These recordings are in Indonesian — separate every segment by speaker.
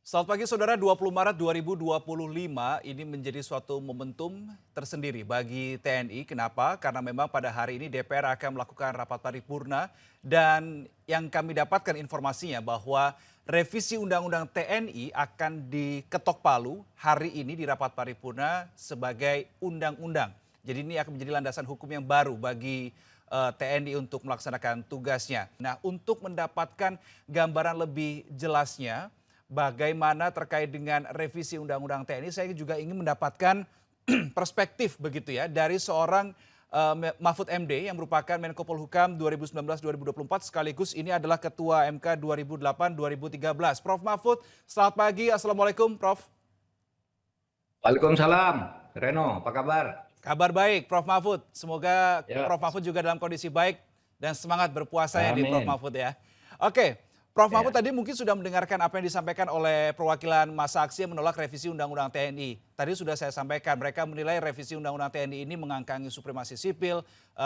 Speaker 1: Selamat pagi saudara, 20 Maret 2025 ini menjadi suatu momentum tersendiri bagi TNI. Kenapa? Karena memang pada hari ini DPR akan melakukan rapat paripurna dan yang kami dapatkan informasinya bahwa revisi Undang-Undang TNI akan diketok palu hari ini di rapat paripurna sebagai undang-undang. Jadi ini akan menjadi landasan hukum yang baru bagi TNI untuk melaksanakan tugasnya. Nah, untuk mendapatkan gambaran lebih jelasnya bagaimana terkait dengan revisi Undang-Undang TNI, saya juga ingin mendapatkan perspektif begitu ya dari seorang Mahfud MD yang merupakan Menko Polhukam 2019-2024 sekaligus ini adalah Ketua MK 2008-2013. Prof Mahfud, selamat pagi. Assalamualaikum Prof.
Speaker 2: Waalaikumsalam, Reno, apa kabar?
Speaker 1: Kabar baik Prof Mahfud. Semoga
Speaker 2: Ya,
Speaker 1: Prof Mahfud juga dalam kondisi baik dan semangat berpuasanya di Prof
Speaker 2: amin.
Speaker 1: Mahfud ya. Oke, Prof Mahfud
Speaker 2: Ya,
Speaker 1: tadi mungkin sudah mendengarkan apa yang disampaikan oleh perwakilan massa aksi yang menolak revisi Undang-Undang TNI. Tadi sudah saya sampaikan, mereka menilai revisi Undang-Undang TNI ini mengangkangi supremasi sipil,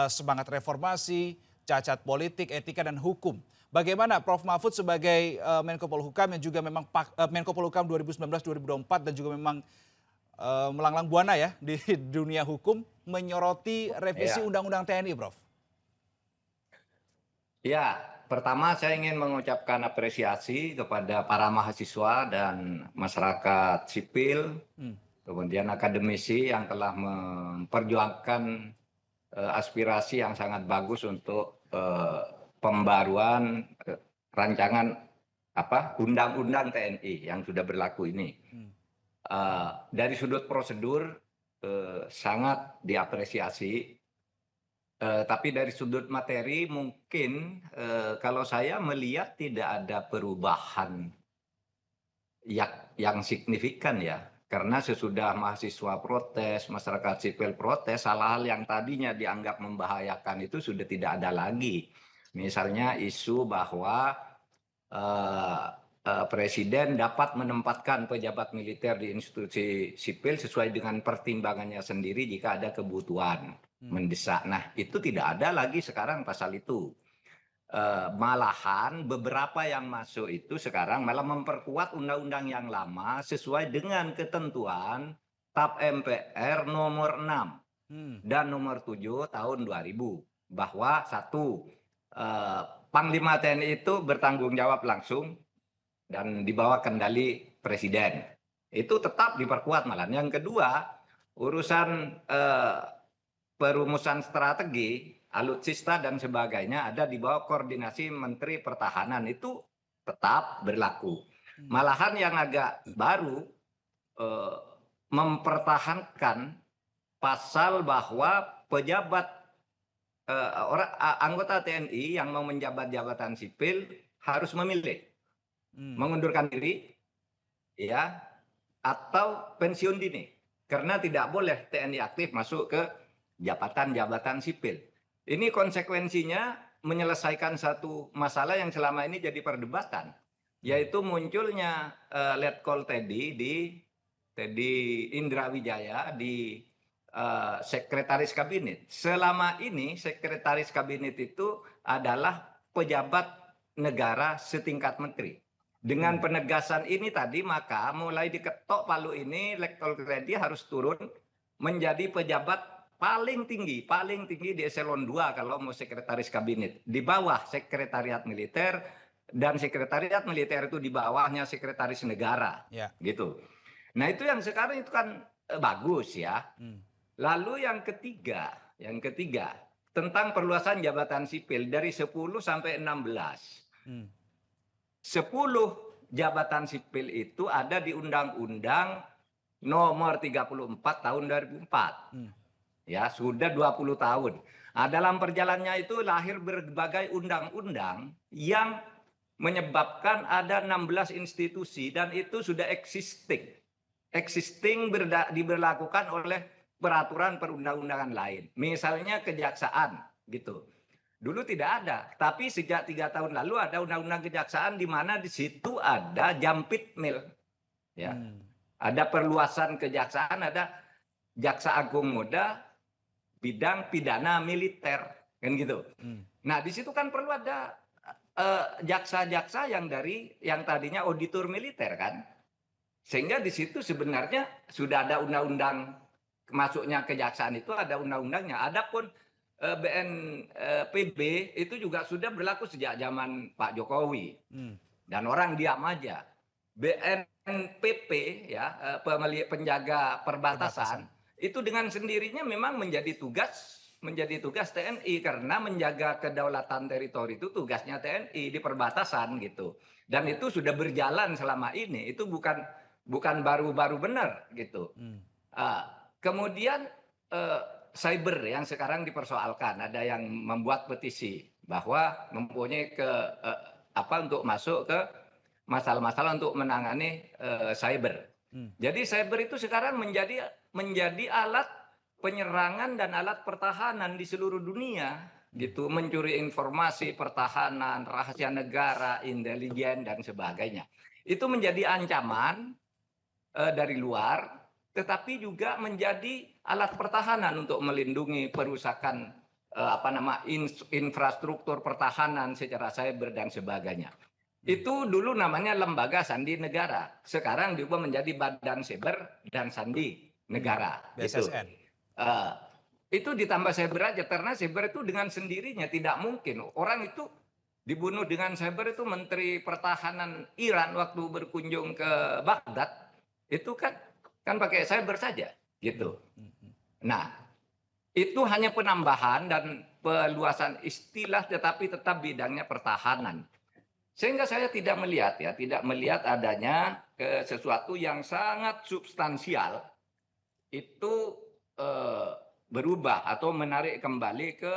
Speaker 1: semangat reformasi, cacat politik, etika, dan hukum. Bagaimana Prof Mahfud sebagai Menko Polhukam yang juga memang Menko Polhukam 2019-2024 dan juga memang melanglang buana ya di dunia hukum menyoroti revisi
Speaker 2: ya,
Speaker 1: Undang-Undang TNI, Prof?
Speaker 2: ya. Pertama saya ingin mengucapkan apresiasi kepada para mahasiswa dan masyarakat sipil,
Speaker 1: Hmm.
Speaker 2: kemudian akademisi yang telah memperjuangkan aspirasi yang sangat bagus untuk pembaruan rancangan Undang-Undang TNI yang sudah berlaku ini.
Speaker 1: Hmm.
Speaker 2: Dari sudut prosedur sangat diapresiasi. Tapi dari sudut materi mungkin kalau saya melihat tidak ada perubahan yang signifikan ya. Karena sesudah mahasiswa protes, masyarakat sipil protes, hal-hal yang tadinya dianggap membahayakan itu sudah tidak ada lagi. Misalnya isu bahwa presiden dapat menempatkan pejabat militer di institusi sipil sesuai dengan pertimbangannya sendiri jika ada kebutuhan mendesak. Nah, itu tidak ada lagi sekarang pasal itu. Malahan beberapa yang masuk itu sekarang malah memperkuat undang-undang yang lama sesuai dengan ketentuan TAP MPR nomor 6
Speaker 1: Hmm.
Speaker 2: dan nomor 7 tahun 2000 bahwa satu, Panglima TNI itu bertanggung jawab langsung dan di bawah kendali presiden. Itu tetap diperkuat malah. Yang kedua, urusan perumusan strategi, alutsista dan sebagainya ada di bawah koordinasi Menteri Pertahanan, itu tetap berlaku. Malahan yang agak baru mempertahankan pasal bahwa pejabat anggota TNI yang mau menjabat jabatan sipil harus memilih mengundurkan diri ya atau pensiun dini karena tidak boleh TNI aktif masuk ke jabatan-jabatan sipil. Ini konsekuensinya menyelesaikan satu masalah yang selama ini jadi perdebatan, yaitu munculnya Letkol Teddy Indra Wijaya di sekretaris kabinet. Selama ini sekretaris kabinet itu adalah pejabat negara setingkat menteri. Dengan penegasan ini tadi, maka mulai diketok palu ini, Letkol Teddy harus turun menjadi pejabat paling tinggi di eselon 2 kalau mau sekretaris kabinet. Di bawah sekretariat militer, dan sekretariat militer itu di bawahnya sekretaris negara.
Speaker 1: Ya.
Speaker 2: Gitu. Nah itu yang sekarang itu kan bagus ya. Lalu yang ketiga tentang perluasan jabatan sipil dari 10 sampai 16. 10 jabatan sipil itu ada di Undang-Undang nomor 34 tahun 2004. Ya, sudah 20 tahun. Nah, dalam perjalanannya itu lahir berbagai undang-undang yang menyebabkan ada 16 institusi dan itu sudah existing diberlakukan oleh peraturan perundang-undangan lain. Misalnya kejaksaan gitu. Dulu tidak ada, tapi sejak 3 tahun lalu ada undang-undang kejaksaan di mana di situ ada Jampitmil. Ya. Ada perluasan kejaksaan, ada Jaksa Agung Muda bidang pidana militer kan gitu. Nah, di situ kan perlu ada jaksa-jaksa yang tadinya auditor militer kan. Sehingga di situ sebenarnya sudah ada undang-undang masuknya kejaksaan itu ada undang-undangnya. Adapun BNPB itu juga sudah berlaku sejak zaman Pak Jokowi. Dan orang diam aja. BNPP ya, penjaga perbatasan itu dengan sendirinya memang menjadi tugas TNI karena menjaga kedaulatan teritori itu tugasnya TNI di perbatasan gitu. Dan itu sudah berjalan selama ini. Itu bukan baru-baru benar gitu. Kemudian cyber yang sekarang dipersoalkan, ada yang membuat petisi bahwa mempunyai untuk masuk ke masalah-masalah untuk menangani cyber. Jadi cyber itu sekarang menjadi alat penyerangan dan alat pertahanan di seluruh dunia gitu, mencuri informasi pertahanan, rahasia negara, intelijen dan sebagainya. Itu menjadi ancaman dari luar, tetapi juga menjadi alat pertahanan untuk melindungi perusakan infrastruktur pertahanan secara cyber dan sebagainya. Itu dulu namanya Lembaga Sandi Negara, sekarang diubah menjadi Badan Siber dan Sandi Negara.
Speaker 1: BSSN.
Speaker 2: Itu ditambah cyber aja, karena cyber itu dengan sendirinya tidak mungkin. Orang itu dibunuh dengan cyber itu Menteri Pertahanan Iran waktu berkunjung ke Baghdad, itu kan pakai cyber saja gitu. Nah, itu hanya penambahan dan peluasan istilah, tetapi tetap bidangnya pertahanan. Sehingga saya tidak melihat adanya sesuatu yang sangat substansial itu berubah atau menarik kembali ke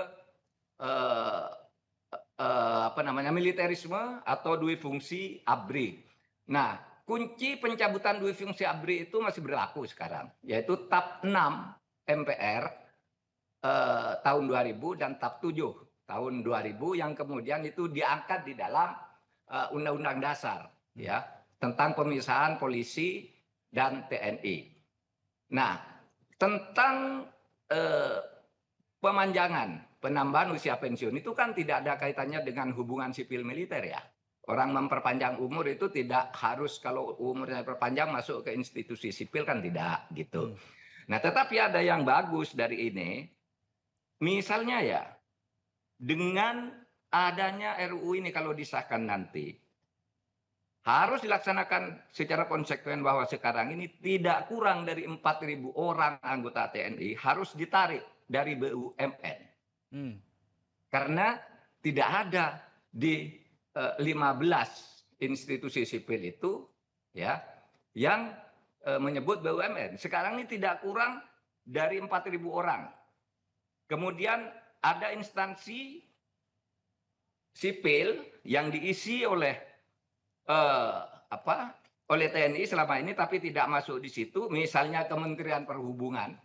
Speaker 2: militerisme atau dui fungsi ABRI. Nah, kunci pencabutan dui fungsi ABRI itu masih berlaku sekarang, yaitu TAP 6 MPR tahun 2000 dan TAP 7 tahun 2000 yang kemudian itu diangkat di dalam Undang-Undang Dasar ya tentang pemisahan polisi dan TNI. Nah, tentang penambahan usia pensiun itu kan tidak ada kaitannya dengan hubungan sipil militer ya. Orang memperpanjang umur itu tidak harus kalau umurnya perpanjang masuk ke institusi sipil kan tidak gitu. Nah, tetapi ada yang bagus dari ini. Misalnya ya, dengan adanya RUU ini kalau disahkan nanti, harus dilaksanakan secara konsekuen bahwa sekarang ini tidak kurang dari 4.000 orang anggota TNI harus ditarik dari BUMN. Karena tidak ada di 15 institusi sipil itu ya yang menyebut BUMN. Sekarang ini tidak kurang dari 4.000 orang. Kemudian ada instansi sipil yang diisi oleh oleh TNI selama ini tapi tidak masuk di situ, misalnya Kementerian Perhubungan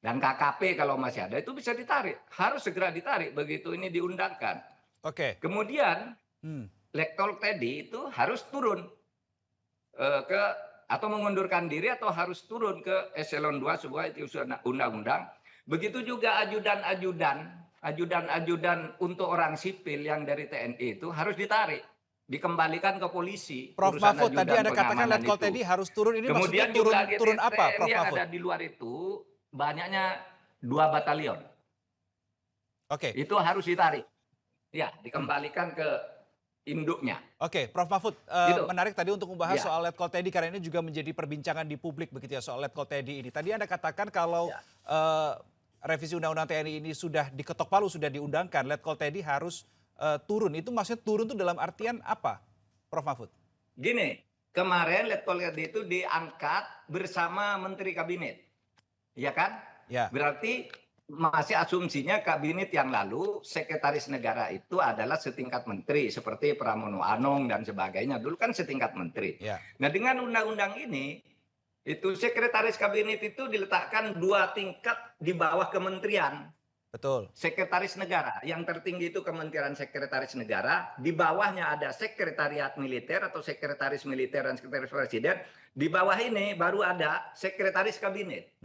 Speaker 2: dan KKP kalau masih ada, itu bisa ditarik, harus segera ditarik begitu ini diundangkan.
Speaker 1: Oke.
Speaker 2: Kemudian Letkol TNI itu harus turun atau mengundurkan diri atau harus turun ke eselon 2 sebuah undang-undang. Begitu juga ajudan untuk orang sipil yang dari TNI itu harus ditarik, dikembalikan ke polisi.
Speaker 1: Prof Mahfud, tadi Anda katakan Letkol TNI harus turun, ini
Speaker 2: kemudian
Speaker 1: maksudnya turun apa, Prof
Speaker 2: yang
Speaker 1: Mahfud?
Speaker 2: ada di luar itu banyaknya 2 batalion.
Speaker 1: Oke.
Speaker 2: Itu harus ditarik. Ya, dikembalikan ke induknya.
Speaker 1: Oke, Prof Mahfud,
Speaker 2: gitu.
Speaker 1: menarik tadi untuk membahas soal Letkol TNI karena ini juga menjadi perbincangan di publik begitu ya soal Letkol TNI ini. Tadi Anda katakan kalau revisi Undang-Undang TNI ini sudah diketok palu, sudah diundangkan, Letkol TNI harus turun. Itu maksudnya turun itu dalam artian apa, Prof Mahfud?
Speaker 2: Gini, kemarin Letkol TNI itu diangkat bersama Menteri Kabinet, ya kan?
Speaker 1: Ya.
Speaker 2: Berarti masih asumsinya kabinet yang lalu sekretaris negara itu adalah setingkat menteri seperti Pramono Anung dan sebagainya. Dulu kan setingkat menteri.
Speaker 1: Ya.
Speaker 2: Nah, dengan undang-undang ini itu sekretaris kabinet itu diletakkan 2 tingkat di bawah kementerian.
Speaker 1: Betul.
Speaker 2: Sekretaris negara, yang tertinggi itu Kementerian Sekretaris Negara, di bawahnya ada sekretariat militer atau sekretaris militer dan sekretaris presiden, di bawah ini baru ada sekretaris kabinet.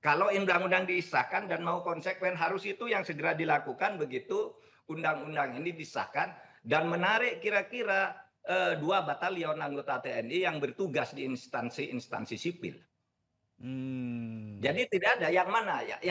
Speaker 2: Kalau undang-undang disahkan dan mau konsekuen harus itu yang segera dilakukan begitu undang-undang ini disahkan dan menarik kira-kira 2 batalion anggota TNI yang bertugas di instansi-instansi sipil. Jadi tidak ada yang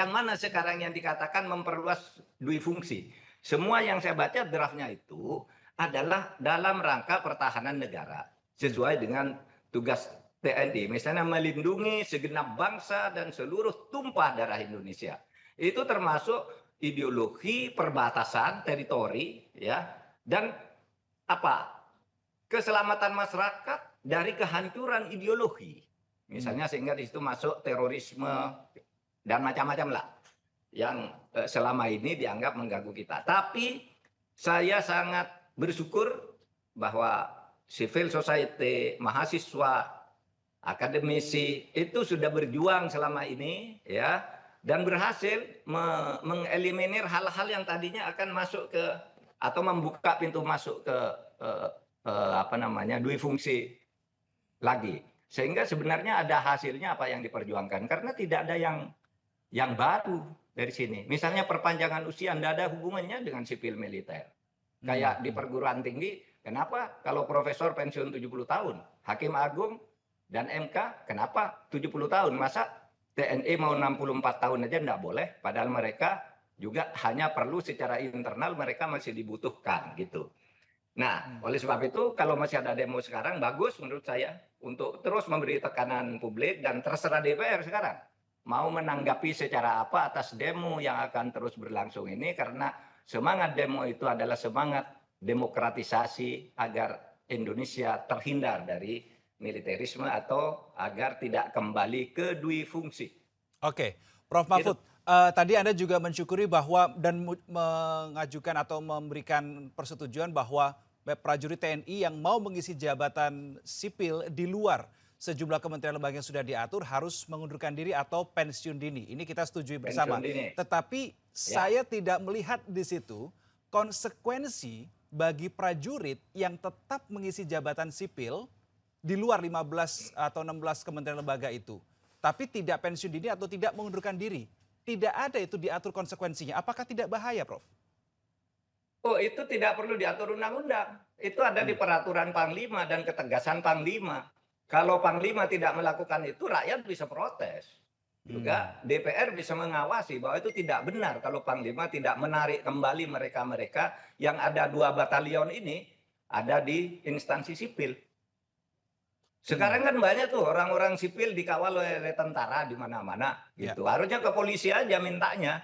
Speaker 2: mana sekarang yang dikatakan memperluas dui fungsi. Semua yang saya baca draftnya itu adalah dalam rangka pertahanan negara sesuai dengan tugas TNI. Misalnya melindungi segenap bangsa dan seluruh tumpah darah Indonesia. Itu termasuk ideologi perbatasan teritori, ya, dan keselamatan masyarakat dari kehancuran ideologi. Misalnya sehingga di situ masuk terorisme dan macam-macam lah yang selama ini dianggap mengganggu kita. Tapi saya sangat bersyukur bahwa civil society, mahasiswa, akademisi itu sudah berjuang selama ini, ya, dan berhasil mengeliminir hal-hal yang tadinya akan masuk ke atau membuka pintu masuk ke dui fungsi lagi. Sehingga sebenarnya ada hasilnya apa yang diperjuangkan. Karena tidak ada yang baru dari sini. Misalnya perpanjangan usia tidak ada hubungannya dengan sipil militer. Kayak di perguruan tinggi, kenapa kalau profesor pensiun 70 tahun, hakim agung dan MK, kenapa 70 tahun? Masa TNI mau 64 tahun aja tidak boleh, padahal mereka juga hanya perlu secara internal mereka masih dibutuhkan gitu. Nah, oleh sebab itu kalau masih ada demo sekarang bagus menurut saya untuk terus memberi tekanan publik dan terserah DPR sekarang mau menanggapi secara apa atas demo yang akan terus berlangsung ini, karena semangat demo itu adalah semangat demokratisasi agar Indonesia terhindar dari militerisme atau agar tidak kembali ke dui fungsi.
Speaker 1: Oke, Prof. Mahfud, tadi Anda juga mensyukuri bahwa dan mengajukan atau memberikan persetujuan bahwa prajurit TNI yang mau mengisi jabatan sipil di luar sejumlah kementerian lembaga yang sudah diatur harus mengundurkan diri atau pensiun dini. Ini kita setujui bersama. Tetapi saya tidak melihat di situ konsekuensi bagi prajurit yang tetap mengisi jabatan sipil di luar 15 atau 16 kementerian lembaga itu, tapi tidak pensiun dini atau tidak mengundurkan diri. Tidak ada itu diatur konsekuensinya. Apakah tidak bahaya, Prof?
Speaker 2: Oh, itu tidak perlu diatur undang-undang. Itu ada di peraturan Panglima dan ketegasan Panglima. Kalau Panglima tidak melakukan itu, rakyat bisa protes. Juga DPR bisa mengawasi bahwa itu tidak benar kalau Panglima tidak menarik kembali mereka-mereka yang ada 2 batalion ini ada di instansi sipil. Sekarang kan banyak tuh orang-orang sipil dikawal oleh tentara di mana-mana gitu. Harusnya ke polisi aja mintanya.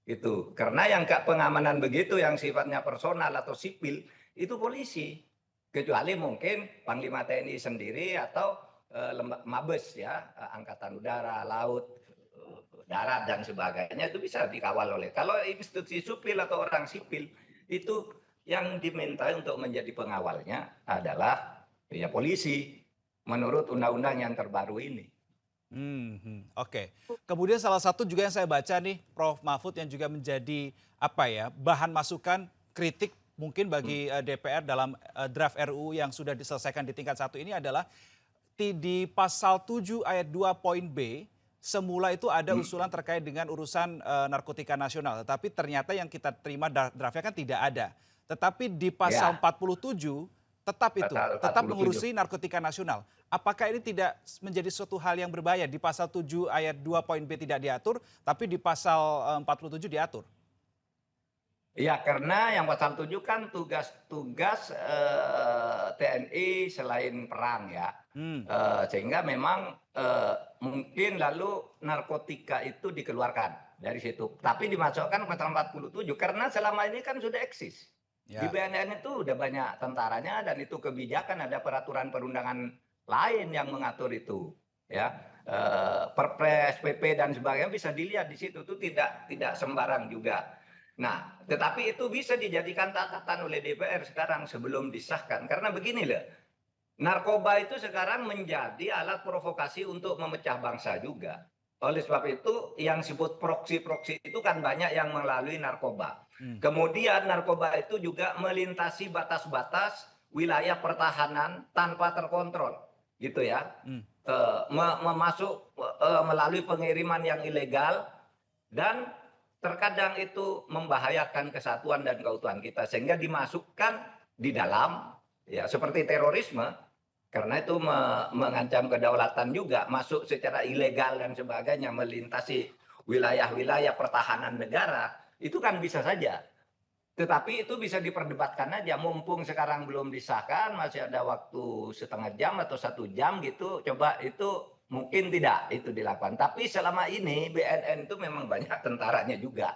Speaker 2: Gitu. Karena yang pengamanan begitu yang sifatnya personal atau sipil itu polisi. Kecuali mungkin Panglima TNI sendiri atau Mabes, ya, Angkatan Udara, Laut, Darat dan sebagainya itu bisa dikawal oleh. Kalau institusi sipil atau orang sipil itu yang diminta untuk menjadi pengawalnya adalah ya polisi menurut undang-undang yang terbaru ini.
Speaker 1: Oke. Kemudian salah satu juga yang saya baca nih, Prof. Mahfud, yang juga menjadi bahan masukan kritik mungkin bagi DPR dalam draft RUU yang sudah diselesaikan di tingkat 1 ini adalah di pasal 7 ayat 2 poin B, semula itu ada usulan terkait dengan urusan narkotika nasional, tetapi ternyata yang kita terima draftnya kan tidak ada. Tetapi di pasal 47 tetap mengurusi narkotika nasional. Apakah ini tidak menjadi suatu hal yang berbahaya? Di pasal 7 ayat 2 poin B tidak diatur, tapi di pasal 47 diatur.
Speaker 2: Ya, karena yang pasal 7 kan tugas TNI selain perang, ya. Sehingga memang mungkin lalu narkotika itu dikeluarkan dari situ. Tapi dimasukkan pasal 47 karena selama ini kan sudah eksis. Di BNN itu udah banyak tentaranya dan itu kebijakan, ada peraturan perundangan lain yang mengatur itu, ya, Perpres, PP dan sebagainya bisa dilihat di situ tuh tidak sembarang juga. Nah, tetapi itu bisa dijadikan catatan oleh DPR sekarang sebelum disahkan, karena begini loh, narkoba itu sekarang menjadi alat provokasi untuk memecah bangsa juga. Oleh sebab itu yang disebut proksi-proksi itu kan banyak yang melalui narkoba. Kemudian narkoba itu juga melintasi batas-batas wilayah pertahanan tanpa terkontrol, gitu ya. Memasuk melalui pengiriman yang ilegal dan terkadang itu membahayakan kesatuan dan keutuhan kita sehingga dimasukkan di dalam ya seperti terorisme, karena itu mengancam kedaulatan juga, masuk secara ilegal dan sebagainya, melintasi wilayah-wilayah pertahanan negara, itu kan bisa saja. Tetapi itu bisa diperdebatkan aja, mumpung sekarang belum disahkan, masih ada waktu setengah jam atau 1 jam gitu, coba itu mungkin tidak itu dilakukan. Tapi selama ini BNN itu memang banyak tentaranya juga.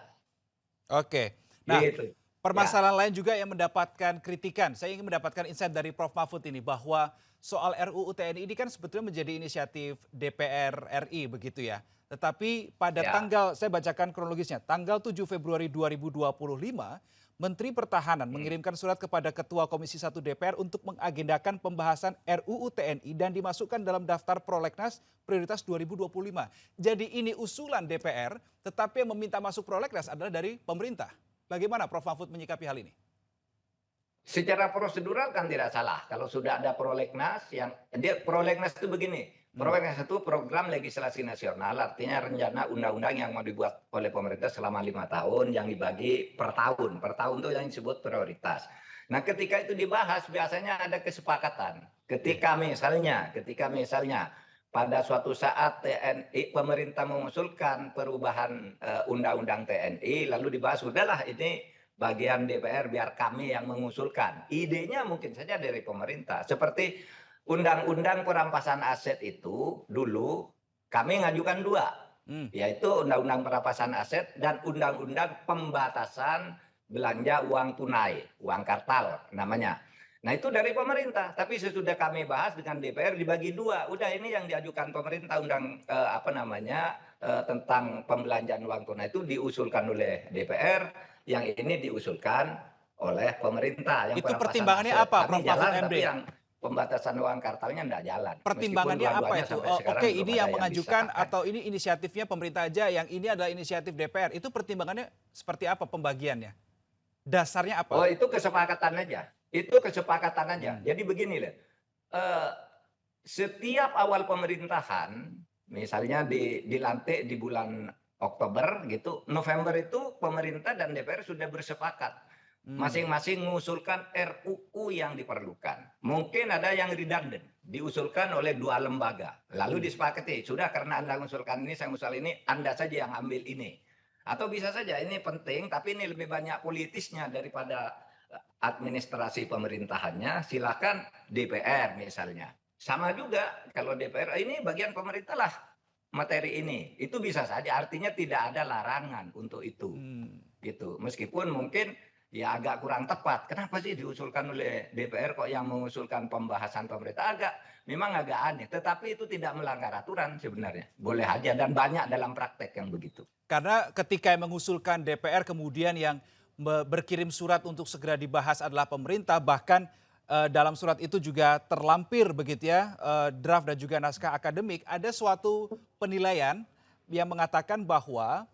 Speaker 1: Oke. Nah,
Speaker 2: Gitu. Ya,
Speaker 1: permasalahan lain juga yang mendapatkan kritikan. Saya ingin mendapatkan insight dari Prof. Mahfud ini bahwa soal RUU TNI ini kan sebetulnya menjadi inisiatif DPR RI begitu ya. Tetapi pada
Speaker 2: ya.
Speaker 1: tanggal, saya bacakan kronologisnya, tanggal 7 Februari 2025, Menteri Pertahanan mengirimkan surat kepada Ketua Komisi 1 DPR untuk mengagendakan pembahasan RUU TNI dan dimasukkan dalam daftar prolegnas prioritas 2025. Jadi ini usulan DPR, tetapi yang meminta masuk prolegnas adalah dari pemerintah. Bagaimana Prof. Mahfud menyikapi hal ini?
Speaker 2: Secara prosedural kan tidak salah. Kalau sudah ada prolegnas prolegnas itu begini. Prolegnas itu program legislasi nasional, artinya rencana undang-undang yang mau dibuat oleh pemerintah selama 5 tahun yang dibagi per tahun. Per tahun itu yang disebut prioritas. Nah, ketika itu dibahas biasanya ada kesepakatan. Ketika misalnya pada suatu saat TNI pemerintah mengusulkan perubahan undang-undang TNI lalu dibahas, sudahlah ini bagian DPR biar kami yang mengusulkan. Idenya mungkin saja dari pemerintah. Seperti undang-undang perampasan aset itu dulu kami ngajukan 2, yaitu undang-undang perampasan aset dan undang-undang pembatasan belanja uang tunai, uang kartal namanya. Nah itu dari pemerintah, tapi sesudah kami bahas dengan DPR dibagi 2. Udah ini yang diajukan pemerintah tentang pembelanjaan uang tunai itu diusulkan oleh DPR, yang ini diusulkan oleh pemerintah. Yang
Speaker 1: Itu
Speaker 2: perampasan
Speaker 1: pertimbangannya
Speaker 2: aset
Speaker 1: apa,
Speaker 2: kami
Speaker 1: Prof. Mahfud
Speaker 2: jalan,
Speaker 1: MD?
Speaker 2: tapi yang pembatasan uang kartalnya enggak jalan. Meskipun
Speaker 1: Pertimbangannya apa
Speaker 2: dua-duanya
Speaker 1: itu?
Speaker 2: sampai
Speaker 1: Oh,
Speaker 2: sekarang
Speaker 1: oke,
Speaker 2: belum
Speaker 1: ini
Speaker 2: ada
Speaker 1: yang
Speaker 2: yang
Speaker 1: mengajukan
Speaker 2: disahkan.
Speaker 1: atau ini inisiatifnya pemerintah aja, yang ini adalah inisiatif DPR. Itu pertimbangannya seperti apa pembagiannya? Dasarnya
Speaker 2: Oh
Speaker 1: apa?
Speaker 2: itu kesepakatan aja. Itu kesepakatan aja.
Speaker 1: Hmm.
Speaker 2: Jadi begini loh. Eh, Setiap awal pemerintahan, misalnya dilantik di bulan Oktober gitu, November itu pemerintah dan DPR sudah bersepakat. Masing-masing mengusulkan RUU yang diperlukan. Mungkin ada yang redundant, diusulkan oleh 2 lembaga. Lalu disepakati, sudah karena Anda mengusulkan ini, saya mengusul ini, Anda saja yang ambil ini. Atau bisa saja ini penting, tapi ini lebih banyak politisnya daripada administrasi pemerintahannya, silakan DPR misalnya. Sama juga kalau DPR ini bagian pemerintah lah materi ini. Itu bisa saja, artinya tidak ada larangan untuk itu. Gitu. Meskipun mungkin ya agak kurang tepat. Kenapa sih diusulkan oleh DPR kok yang mengusulkan pembahasan pemerintah? Memang agak aneh. Tetapi itu tidak melanggar aturan sebenarnya. Boleh aja dan banyak dalam praktek yang begitu.
Speaker 1: Karena ketika yang mengusulkan DPR kemudian yang berkirim surat untuk segera dibahas adalah pemerintah, bahkan dalam surat itu juga terlampir begitu ya draft dan juga naskah akademik, ada suatu penilaian yang mengatakan bahwa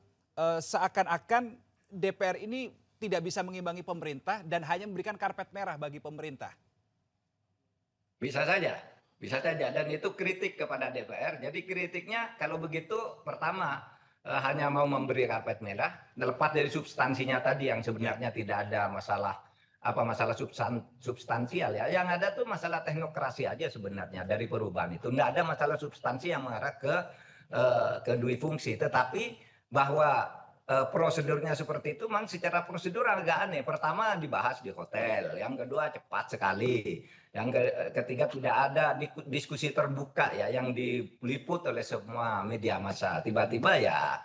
Speaker 1: seakan-akan DPR ini tidak bisa mengimbangi pemerintah dan hanya memberikan karpet merah bagi pemerintah.
Speaker 2: Bisa saja, bisa saja. Dan itu kritik kepada DPR. Jadi kritiknya kalau begitu pertama hanya mau memberi karpet merah, terlepas dari substansinya tadi yang sebenarnya tidak ada masalah substansial ya. Yang ada tuh masalah teknokrasi aja sebenarnya dari perubahan itu. Nggak ada masalah substansi yang mengarah ke dui fungsi. Tetapi bahwa prosedurnya seperti itu memang secara prosedural agak aneh. Pertama dibahas di hotel, yang kedua cepat sekali, yang ketiga tidak ada diskusi terbuka ya yang diliput oleh semua media massa. Tiba-tiba ya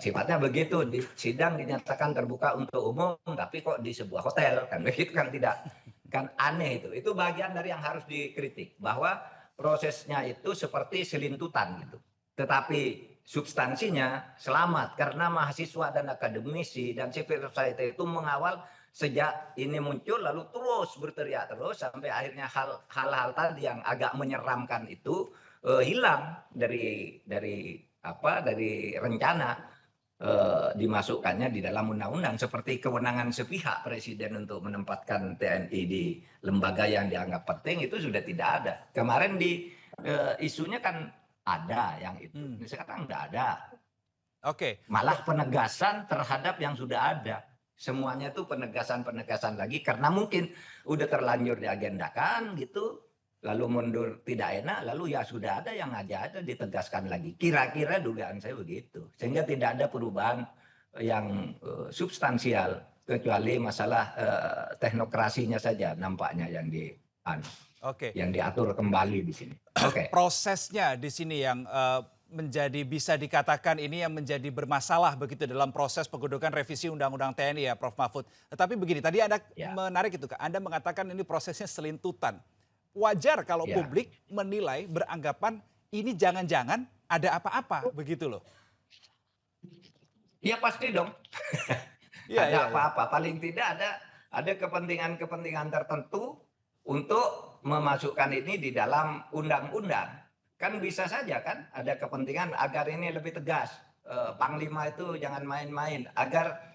Speaker 2: sifatnya begitu, di sidang dinyatakan terbuka untuk umum tapi kok di sebuah hotel, kan begitu, kan tidak, kan aneh itu. Itu bagian dari yang harus dikritik, bahwa prosesnya itu seperti selintutan gitu. Tetapi substansinya selamat karena mahasiswa dan akademisi dan civil society itu mengawal sejak ini muncul, lalu terus berteriak terus sampai akhirnya hal-hal tadi yang agak menyeramkan itu hilang dari rencana dimasukkannya di dalam undang-undang, seperti kewenangan sepihak presiden untuk menempatkan TNI di lembaga yang dianggap penting itu sudah tidak ada. Kemarin di isunya kan ada yang itu, sekarang tidak ada.
Speaker 1: Oke.
Speaker 2: Malah penegasan terhadap yang sudah ada. Semuanya tuh penegasan-penegasan lagi karena mungkin udah terlanjur diagendakan gitu, lalu mundur tidak enak, lalu ya sudah ada yang aja ditegaskan lagi. Kira-kira dugaan saya begitu. Sehingga tidak ada perubahan yang substansial kecuali masalah teknokrasinya saja nampaknya yang
Speaker 1: Oke.
Speaker 2: yang diatur kembali di sini. Oke.
Speaker 1: Prosesnya di sini yang menjadi bisa dikatakan ini yang menjadi bermasalah begitu dalam proses penggodokan revisi Undang-Undang TNI ya Prof. Mahfud. Tetapi begini, tadi Anda
Speaker 2: Ya.
Speaker 1: menarik itu, Anda mengatakan ini prosesnya selintutan. Wajar kalau
Speaker 2: Ya.
Speaker 1: publik menilai, beranggapan ini jangan-jangan ada apa-apa begitu loh.
Speaker 2: Ya pasti dong.
Speaker 1: Iya,
Speaker 2: Ada
Speaker 1: iya, iya.
Speaker 2: apa-apa. Paling tidak ada kepentingan-kepentingan tertentu untuk memasukkan ini di dalam undang-undang. Kan bisa saja kan ada kepentingan agar ini lebih tegas. Panglima itu jangan main-main. Agar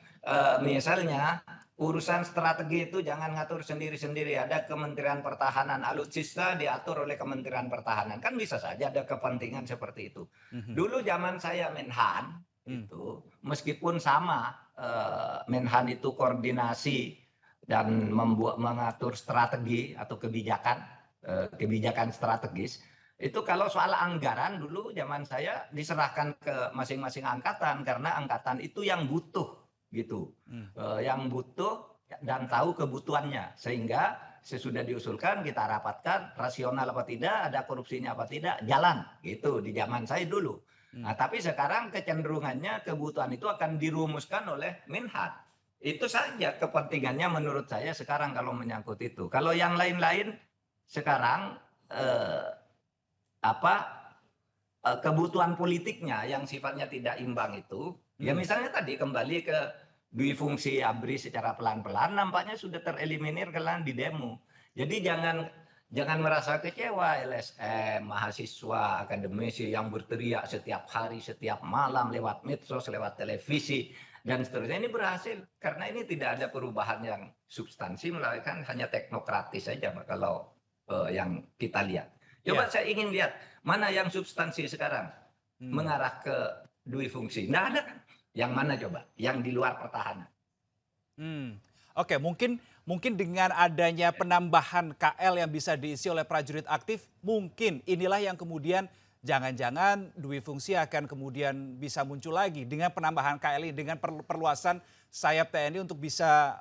Speaker 2: misalnya urusan strategi itu jangan ngatur sendiri-sendiri. Ada Kementerian Pertahanan, alutsista diatur oleh Kementerian Pertahanan. Kan bisa saja ada kepentingan seperti itu. Dulu zaman saya Menhan itu, meskipun sama Menhan itu koordinasi dan mengatur strategi atau kebijakan strategis. Itu kalau soal anggaran dulu zaman saya diserahkan ke masing-masing angkatan karena angkatan itu yang butuh gitu, yang butuh dan tahu kebutuhannya sehingga sesudah diusulkan kita rapatkan rasional apa tidak, ada korupsinya apa tidak, jalan gitu di zaman saya dulu. Nah, tapi sekarang kecenderungannya kebutuhan itu akan dirumuskan oleh Menhan. Itu saja kepentingannya menurut saya sekarang kalau menyangkut itu. Kalau yang lain-lain sekarang kebutuhan politiknya yang sifatnya tidak imbang itu, ya misalnya tadi kembali ke dui fungsi ABRI secara pelan-pelan nampaknya sudah tereliminir karena di demo. Jadi jangan merasa kecewa LSM, mahasiswa, akademisi yang berteriak setiap hari, setiap malam lewat medsos, lewat televisi dan seterusnya. Ini berhasil karena ini tidak ada perubahan yang substansi, melainkan hanya teknokratis saja kalau yang kita lihat. Coba saya ingin lihat mana yang substansi sekarang mengarah ke dui fungsi. Nggak ada kan? Yang mana coba? Yang di luar pertahanan.
Speaker 1: Oke, mungkin dengan adanya penambahan KL yang bisa diisi oleh prajurit aktif, mungkin inilah yang kemudian jangan-jangan dui fungsi akan kemudian bisa muncul lagi dengan penambahan KL ini, dengan perluasan sayap TNI untuk bisa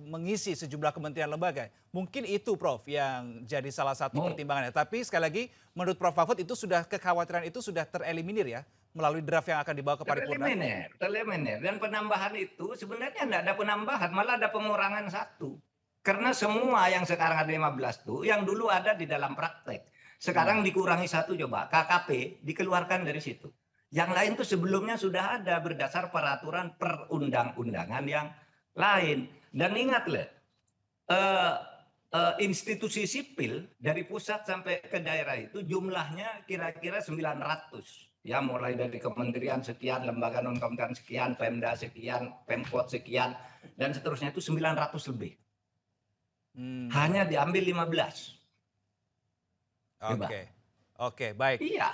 Speaker 1: mengisi sejumlah kementerian lembaga. Mungkin itu Prof yang jadi salah satu pertimbangannya. Tapi sekali lagi menurut Prof Mahfud itu sudah kekhawatiran itu sudah tereliminir ya melalui draft yang akan dibawa ke paripurna.
Speaker 2: Tereliminir. Dan penambahan itu sebenarnya tidak ada penambahan, malah ada pengurangan satu. Karena semua yang sekarang ada 15 tuh yang dulu ada di dalam praktek. Sekarang dikurangi satu coba, KKP dikeluarkan dari situ. Yang lain tuh sebelumnya sudah ada berdasar peraturan perundang-undangan yang lain. Dan ingatlah, institusi sipil dari pusat sampai ke daerah itu jumlahnya kira-kira 900. Ya mulai dari kementerian sekian, lembaga non kementerian sekian, Pemda sekian, Pemkot sekian, dan seterusnya itu 900 lebih. Hanya diambil 15.
Speaker 1: Oke, baik.
Speaker 2: Iya.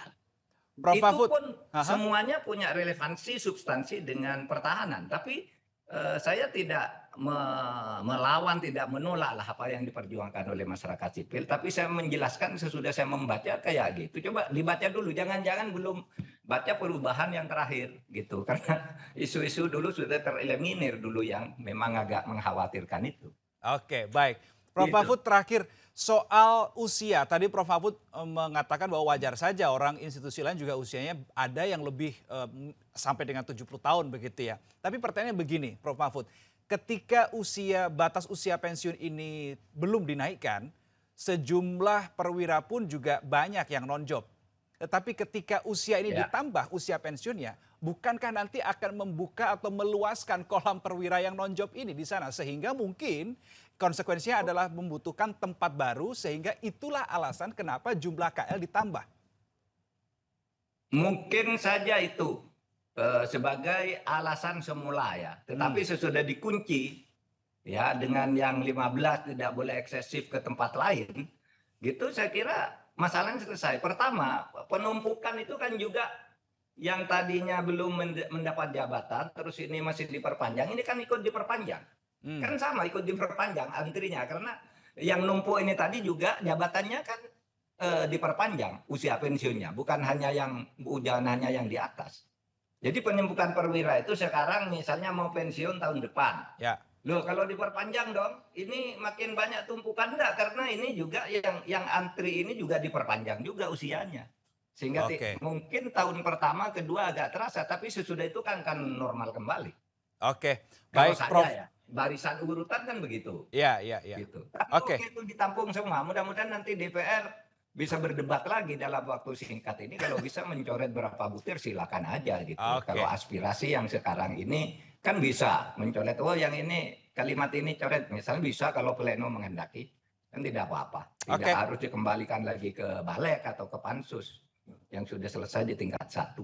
Speaker 1: Prof.
Speaker 2: Itu
Speaker 1: Mahfud,
Speaker 2: pun semuanya punya relevansi substansi dengan pertahanan. Tapi saya tidak melawan, tidak menolak lah apa yang diperjuangkan oleh masyarakat sipil. Tapi saya menjelaskan sesudah saya membaca kayak gitu. Coba dibaca dulu, jangan-jangan belum baca perubahan yang terakhir gitu. Karena isu-isu dulu sudah tereliminir dulu yang memang agak mengkhawatirkan itu.
Speaker 1: Oke, baik. Prof. Mahfud terakhir soal usia. Tadi Prof. Mahfud mengatakan bahwa wajar saja orang institusi lain juga usianya ada yang lebih sampai dengan 70 tahun begitu ya. Tapi pertanyaannya begini Prof. Mahfud, ketika batas usia pensiun ini belum dinaikkan, sejumlah perwira pun juga banyak yang non-job. Tetapi ketika usia ini ditambah usia pensiunnya, bukankah nanti akan membuka atau meluaskan kolam perwira yang non-job ini di sana? Sehingga mungkin konsekuensinya adalah membutuhkan tempat baru sehingga itulah alasan kenapa jumlah KL ditambah.
Speaker 2: Mungkin saja itu sebagai alasan semula ya. Tetapi sesudah dikunci ya dengan yang 15 tidak boleh eksesif ke tempat lain, gitu saya kira masalahnya selesai. Pertama, penumpukan itu kan juga yang tadinya belum mendapat jabatan, terus ini masih diperpanjang, ini kan ikut diperpanjang. Kan sama ikut diperpanjang antrinya, karena yang numpuk ini tadi juga jabatannya kan diperpanjang usia pensiunnya, bukan hanya yang di atas. Jadi penumpukan perwira itu sekarang misalnya mau pensiun tahun depan.
Speaker 1: Ya.
Speaker 2: Loh kalau diperpanjang dong, ini makin banyak tumpukan enggak, karena ini juga yang antri ini juga diperpanjang juga usianya. Sehingga
Speaker 1: Oke.
Speaker 2: mungkin tahun pertama, kedua agak terasa, tapi sesudah itu kan normal kembali.
Speaker 1: Oke.
Speaker 2: Kalau
Speaker 1: Baik,
Speaker 2: saya
Speaker 1: Prof.
Speaker 2: ya, barisan urutan kan begitu.
Speaker 1: Ya, ya, ya.
Speaker 2: Gitu. Tapi
Speaker 1: Oke.
Speaker 2: oke itu ditampung semua. Mudah-mudahan nanti DPR bisa berdebat lagi dalam waktu singkat ini. Kalau bisa mencoret berapa butir silakan aja gitu. Kalau
Speaker 1: Oke.
Speaker 2: aspirasi yang sekarang ini kan bisa mencoret. Oh yang ini kalimat ini coret. Misalnya bisa kalau pleno menghendaki. Kan tidak apa-apa. Tidak
Speaker 1: Oke.
Speaker 2: harus dikembalikan lagi ke Balek atau ke Pansus yang sudah selesai di tingkat 1.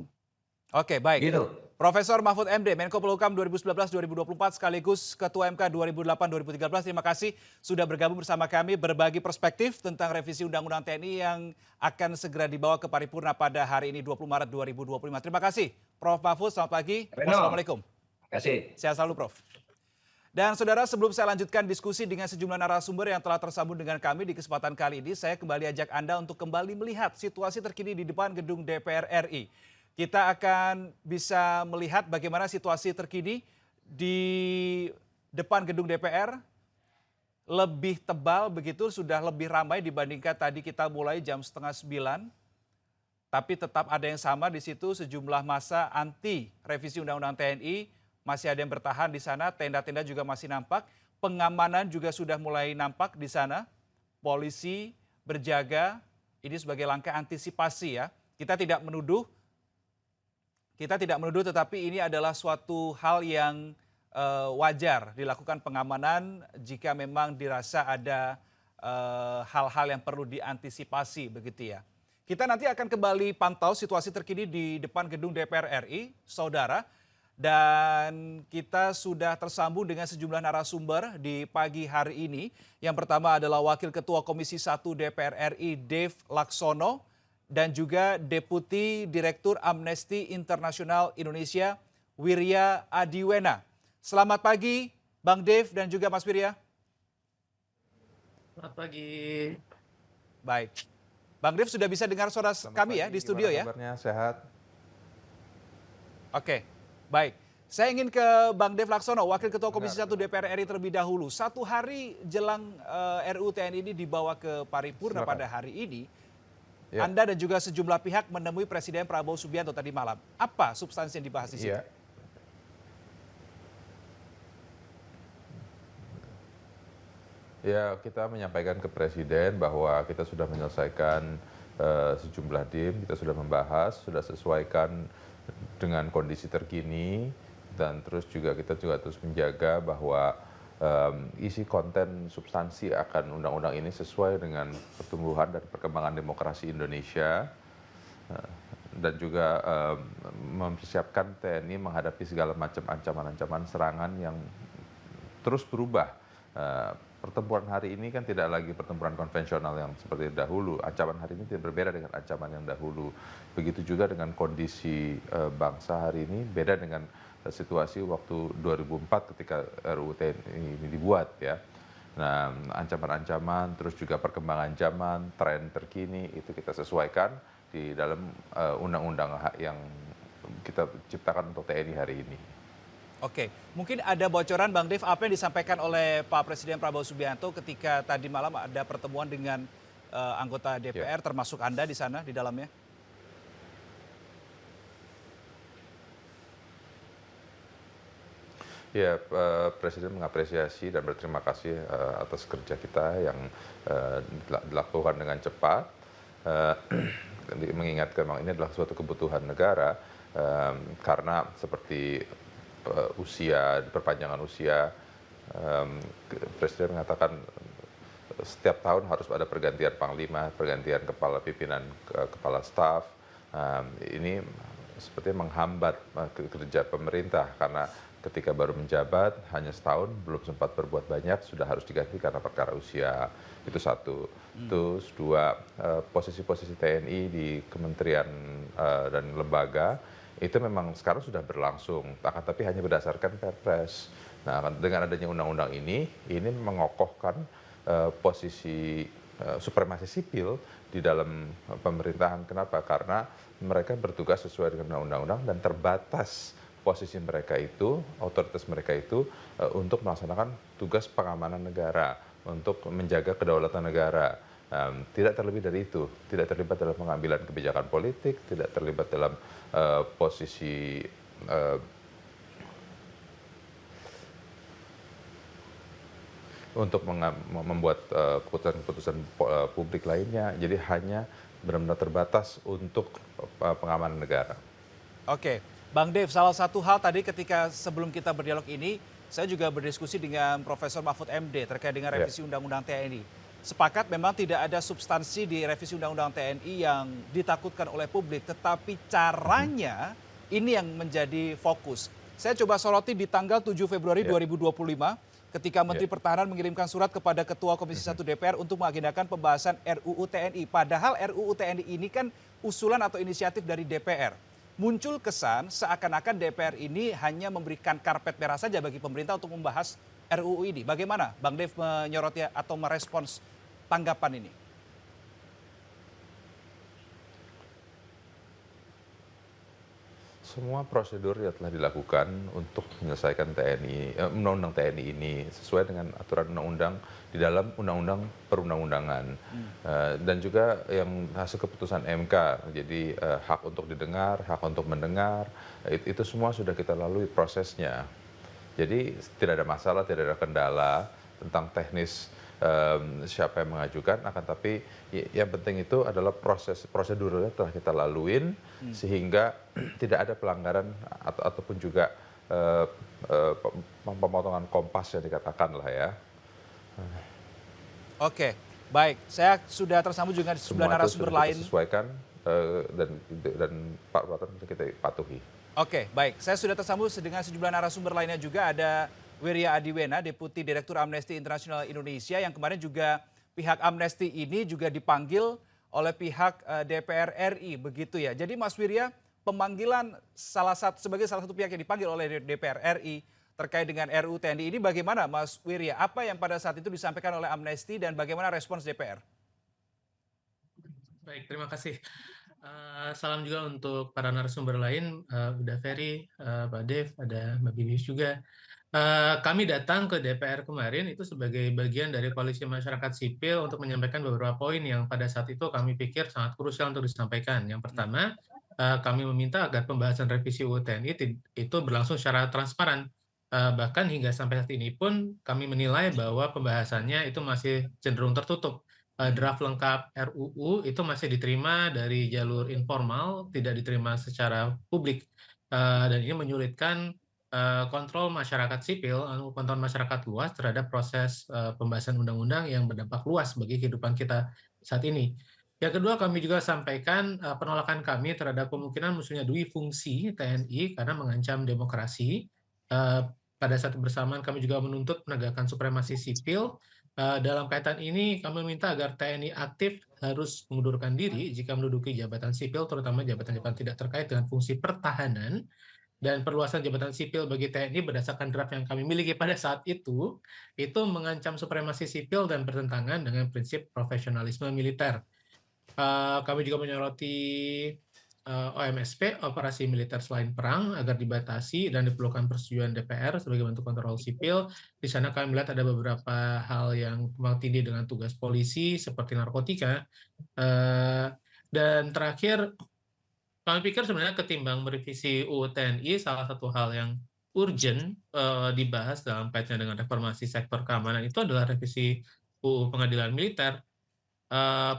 Speaker 1: Oke, baik.
Speaker 2: Gitu.
Speaker 1: Profesor Mahfud MD, Menko Polhukam 2019-2024 sekaligus Ketua MK 2008-2013. Terima kasih sudah bergabung bersama kami berbagi perspektif tentang revisi Undang-Undang TNI yang akan segera dibawa ke paripurna pada hari ini 20 Maret 2025. Terima kasih Prof. Mahfud, selamat pagi. Wassalamualaikum.
Speaker 2: Terima kasih.
Speaker 1: Sehat selalu Prof. Dan saudara, sebelum saya lanjutkan diskusi dengan sejumlah narasumber yang telah tersambung dengan kami di kesempatan kali ini, saya kembali ajak Anda untuk kembali melihat situasi terkini di depan gedung DPR RI. Kita akan bisa melihat bagaimana situasi terkini di depan gedung DPR. Lebih tebal begitu, sudah lebih ramai dibandingkan tadi kita mulai jam 8:30. Tapi tetap ada yang sama di situ, sejumlah massa anti revisi Undang-Undang TNI. Masih ada yang bertahan di sana, tenda-tenda juga masih nampak. Pengamanan juga sudah mulai nampak di sana. Polisi berjaga, ini sebagai langkah antisipasi ya. Kita tidak menuduh tetapi ini adalah suatu hal yang wajar dilakukan pengamanan jika memang dirasa ada hal-hal yang perlu diantisipasi begitu ya. Kita nanti akan kembali pantau situasi terkini di depan gedung DPR RI, saudara. Dan kita sudah tersambung dengan sejumlah narasumber di pagi hari ini. Yang pertama adalah Wakil Ketua Komisi 1 DPR RI, Dave Laksono. Dan juga Deputi Direktur Amnesty International Indonesia, Wirya Adiwena. Selamat pagi Bang Dave dan juga Mas Wirya.
Speaker 3: Selamat pagi.
Speaker 1: Baik. Bang Dave sudah bisa dengar suara kami ya di studio ya?
Speaker 4: Kabarnya sehat.
Speaker 1: Oke. Baik, saya ingin ke Bang Dave Laksono, Wakil Ketua Komisi 1 DPR RI terlebih dahulu. 1 hari jelang RUU TNI ini dibawa ke paripurna pada hari ini, ya. Anda dan juga sejumlah pihak menemui Presiden Prabowo Subianto tadi malam. Apa substansi yang dibahas di situ?
Speaker 4: Ya. Ya, kita menyampaikan ke Presiden bahwa kita sudah menyelesaikan sejumlah DIM, kita sudah membahas, sudah sesuaikan dengan kondisi terkini, dan terus juga kita terus menjaga bahwa isi konten substansi akan undang-undang ini sesuai dengan pertumbuhan dan perkembangan demokrasi Indonesia, dan juga mempersiapkan TNI menghadapi segala macam ancaman-ancaman serangan yang terus berubah. Pertempuran hari ini kan tidak lagi pertempuran konvensional yang seperti dahulu. Ancaman hari ini tidak berbeda dengan ancaman yang dahulu. Begitu juga dengan kondisi bangsa hari ini, beda dengan situasi waktu 2004 ketika RUU TNI ini dibuat ya. Nah, ancaman-ancaman, terus juga perkembangan zaman, tren terkini itu kita sesuaikan di dalam undang-undang yang kita ciptakan untuk TNI hari ini.
Speaker 1: Oke, mungkin ada bocoran Bang Dev apa yang disampaikan oleh Pak Presiden Prabowo Subianto ketika tadi malam ada pertemuan dengan anggota DPR, termasuk Anda di sana, di dalamnya?
Speaker 4: Ya, Presiden mengapresiasi dan berterima kasih atas kerja kita yang dilakukan dengan cepat. Mengingatkan memang ini adalah suatu kebutuhan negara, karena seperti perpanjangan usia, Presiden mengatakan setiap tahun harus ada pergantian panglima, pergantian kepala pimpinan, kepala staf. Ini sepertinya menghambat kerja pemerintah, karena ketika baru menjabat hanya setahun belum sempat berbuat banyak, sudah harus diganti karena perkara usia. Itu satu. Terus dua, posisi-posisi TNI di kementerian dan lembaga itu memang sekarang sudah berlangsung, akan tapi hanya berdasarkan Perpres. Nah, dengan adanya undang-undang ini mengokohkan posisi supremasi sipil di dalam pemerintahan. Kenapa? Karena mereka bertugas sesuai dengan undang-undang dan terbatas posisi mereka itu, otoritas mereka itu untuk melaksanakan tugas pengamanan negara, untuk menjaga kedaulatan negara. Tidak terlebih dari itu, tidak terlibat dalam pengambilan kebijakan politik, tidak terlibat dalam posisi untuk membuat keputusan-keputusan publik lainnya. Jadi hanya benar-benar terbatas untuk pengamanan negara.
Speaker 1: Oke, Bang Dev, salah satu hal tadi ketika sebelum kita berdialog ini, saya juga berdiskusi dengan Profesor Mahfud MD terkait dengan revisi Undang-Undang TNI. Sepakat memang tidak ada substansi di revisi Undang-Undang TNI yang ditakutkan oleh publik, tetapi caranya ini yang menjadi fokus. Saya coba soroti di tanggal 7 Februari 2025 ketika Menteri Pertahanan mengirimkan surat kepada Ketua Komisi 1 DPR untuk mengagendakan pembahasan RUU TNI. Padahal RUU TNI ini kan usulan atau inisiatif dari DPR. Muncul kesan seakan-akan DPR ini hanya memberikan karpet merah saja bagi pemerintah untuk membahas RUU ini. Bagaimana Bang Dev menyoroti atau merespons tanggapan ini?
Speaker 4: Semua prosedur yang telah dilakukan untuk menyelesaikan undang-undang TNI ini sesuai dengan aturan undang-undang di dalam undang-undang perundang-undangan dan juga yang hasil keputusan MK. Jadi hak untuk didengar, hak untuk mendengar, itu semua sudah kita lalui prosesnya. Jadi tidak ada masalah, tidak ada kendala tentang teknis siapa yang mengajukan, akan tapi yang penting itu adalah prosedurnya telah kita laluin sehingga tidak ada pelanggaran ataupun juga pemotongan kompas yang dikatakan lah ya.
Speaker 1: Oke, baik. Saya sudah tersambung juga di sebelah narasumber lain.
Speaker 4: Kita sesuaikan dan peraturan kita patuhi.
Speaker 1: Oke, baik. Saya sudah tersambung dengan sejumlah narasumber lainnya juga. Ada Wirya Adiwena, Deputi Direktur Amnesty International Indonesia, yang kemarin juga pihak Amnesty ini juga dipanggil oleh pihak DPR RI, begitu ya. Jadi Mas Wirya, pemanggilan sebagai salah satu pihak yang dipanggil oleh DPR RI terkait dengan RUU TNI ini bagaimana Mas Wirya? Apa yang pada saat itu disampaikan oleh Amnesty dan bagaimana respons DPR?
Speaker 3: Baik, terima kasih. Salam juga untuk para narasumber lain, Uda Ferry, Pak Dev, ada Mbak Bibius juga. Kami datang ke DPR kemarin itu sebagai bagian dari koalisi masyarakat sipil untuk menyampaikan beberapa poin yang pada saat itu kami pikir sangat krusial untuk disampaikan. Yang pertama, kami meminta agar pembahasan revisi UU TNI itu berlangsung secara transparan. Bahkan hingga sampai saat ini pun kami menilai bahwa pembahasannya itu masih cenderung tertutup. Draft lengkap RUU itu masih diterima dari jalur informal, tidak diterima secara publik. Dan ini menyulitkan kontrol masyarakat sipil, kontrol masyarakat luas terhadap proses pembahasan undang-undang yang berdampak luas bagi kehidupan kita saat ini. Yang kedua, kami juga sampaikan penolakan kami terhadap kemungkinan munculnya dui fungsi TNI karena mengancam demokrasi. Pada saat bersamaan kami juga menuntut penegakan supremasi sipil. Dalam kaitan ini kami meminta agar TNI aktif harus mengundurkan diri jika menduduki jabatan sipil, terutama jabatan-jabatan tidak terkait dengan fungsi pertahanan, dan perluasan jabatan sipil bagi TNI berdasarkan draft yang kami miliki pada saat itu mengancam supremasi sipil dan bertentangan dengan prinsip profesionalisme militer. Kami juga menyoroti OMSP, operasi militer selain perang, agar dibatasi dan diperlukan persetujuan DPR sebagai bentuk kontrol sipil. Di sana kami melihat ada beberapa hal yang tumpang tindih dengan tugas polisi seperti narkotika. Dan terakhir, kami pikir sebenarnya ketimbang merevisi UU TNI, salah satu hal yang urgent dibahas dalam kaitannya dengan reformasi sektor keamanan itu adalah revisi UU Pengadilan Militer.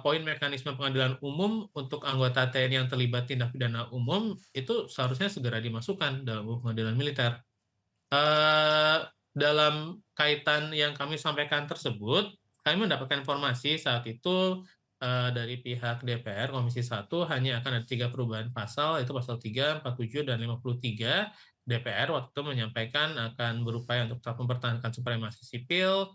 Speaker 3: Poin mekanisme pengadilan umum untuk anggota TNI yang terlibat tindak pidana umum itu seharusnya segera dimasukkan dalam UU Pengadilan Militer. Dalam kaitan yang kami sampaikan tersebut, kami mendapatkan informasi saat itu dari pihak DPR Komisi 1 hanya akan ada 3 perubahan pasal, yaitu pasal 3, 47, dan 53. DPR waktu itu menyampaikan akan berupaya untuk tetap mempertahankan supremasi sipil,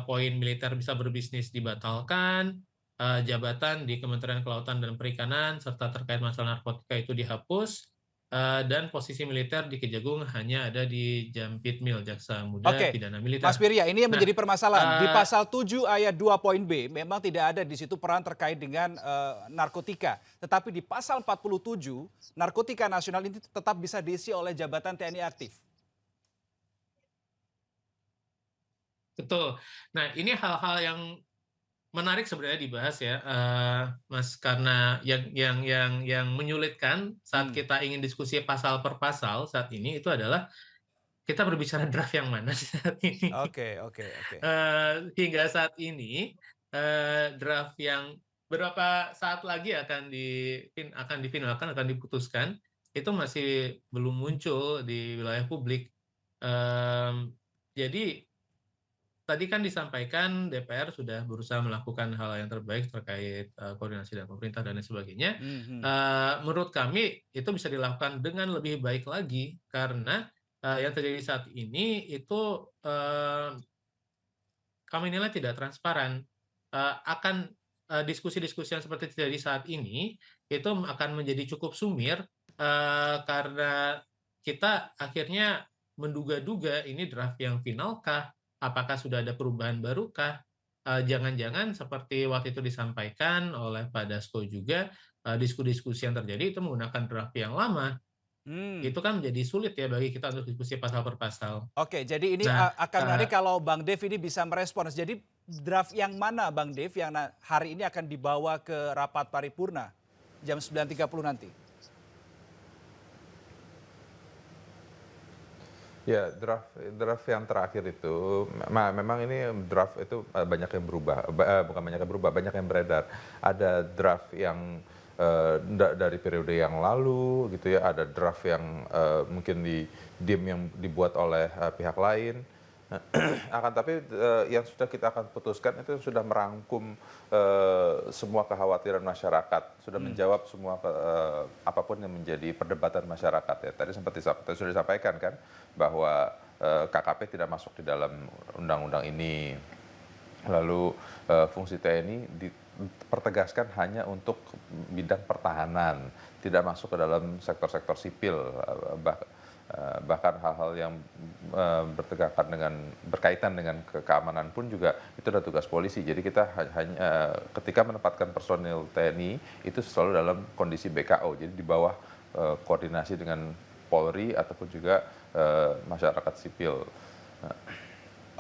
Speaker 3: poin militer bisa berbisnis dibatalkan, jabatan di Kementerian Kelautan dan Perikanan serta terkait masalah narkotika itu dihapus, dan posisi militer di Kejagung hanya ada di Jampitmil, Jaksa Muda
Speaker 1: Oke,
Speaker 3: Pidana Militer.
Speaker 1: Mas Firya, ini yang
Speaker 3: Nah,
Speaker 1: menjadi permasalahan. Di pasal 7 ayat 2 poin B, memang tidak ada di situ peran terkait dengan narkotika. Tetapi di pasal 47, narkotika nasional ini tetap bisa diisi oleh jabatan TNI aktif.
Speaker 3: betul. Nah, ini hal-hal yang menarik sebenarnya dibahas ya, Mas, karena yang menyulitkan saat kita ingin diskusi pasal per pasal saat ini itu adalah kita berbicara draft yang mana saat ini.
Speaker 1: Oke.
Speaker 3: Hingga saat ini draft yang beberapa saat lagi akan difinalkan, akan diputuskan, itu masih belum muncul di wilayah publik. Jadi tadi kan disampaikan DPR sudah berusaha melakukan hal yang terbaik terkait koordinasi dengan pemerintah dan lain sebagainya. Menurut kami itu bisa dilakukan dengan lebih baik lagi karena yang terjadi saat ini itu kami nilai tidak transparan. Akan diskusi-diskusi yang seperti terjadi saat ini itu akan menjadi cukup sumir karena kita akhirnya menduga-duga ini draft yang finalkah? Apakah sudah ada perubahan barukah? Jangan-jangan seperti waktu itu disampaikan oleh Pak Dasko juga, diskusi-diskusi yang terjadi itu menggunakan draft yang lama. Itu kan menjadi sulit ya bagi kita untuk diskusi pasal per pasal.
Speaker 1: Oke, jadi ini
Speaker 3: Nah,
Speaker 1: akan menarik kalau Bang Dev ini bisa merespons. Jadi draft yang mana Bang Dev yang hari ini akan dibawa ke rapat paripurna jam 9.30 nanti?
Speaker 4: Ya, draft yang terakhir itu memang ini draft itu banyak yang berubah, bukan banyak yang berubah, banyak yang beredar. Ada draft yang dari periode yang lalu gitu ya, ada draft yang mungkin yang dibuat oleh pihak lain. Akan tapi yang sudah kita akan putuskan itu sudah merangkum semua kekhawatiran masyarakat, sudah menjawab semua apapun yang menjadi perdebatan masyarakat ya. Tadi sudah disampaikan kan bahwa KKP tidak masuk di dalam undang-undang ini. Lalu fungsi TNI dipertegaskan hanya untuk bidang pertahanan, tidak masuk ke dalam sektor-sektor sipil, bahkan hal-hal yang berkaitan dengan keamanan pun juga itu adalah tugas polisi. Jadi kita hanya ketika menempatkan personil TNI itu selalu dalam kondisi BKO, jadi di bawah koordinasi dengan Polri ataupun juga masyarakat sipil.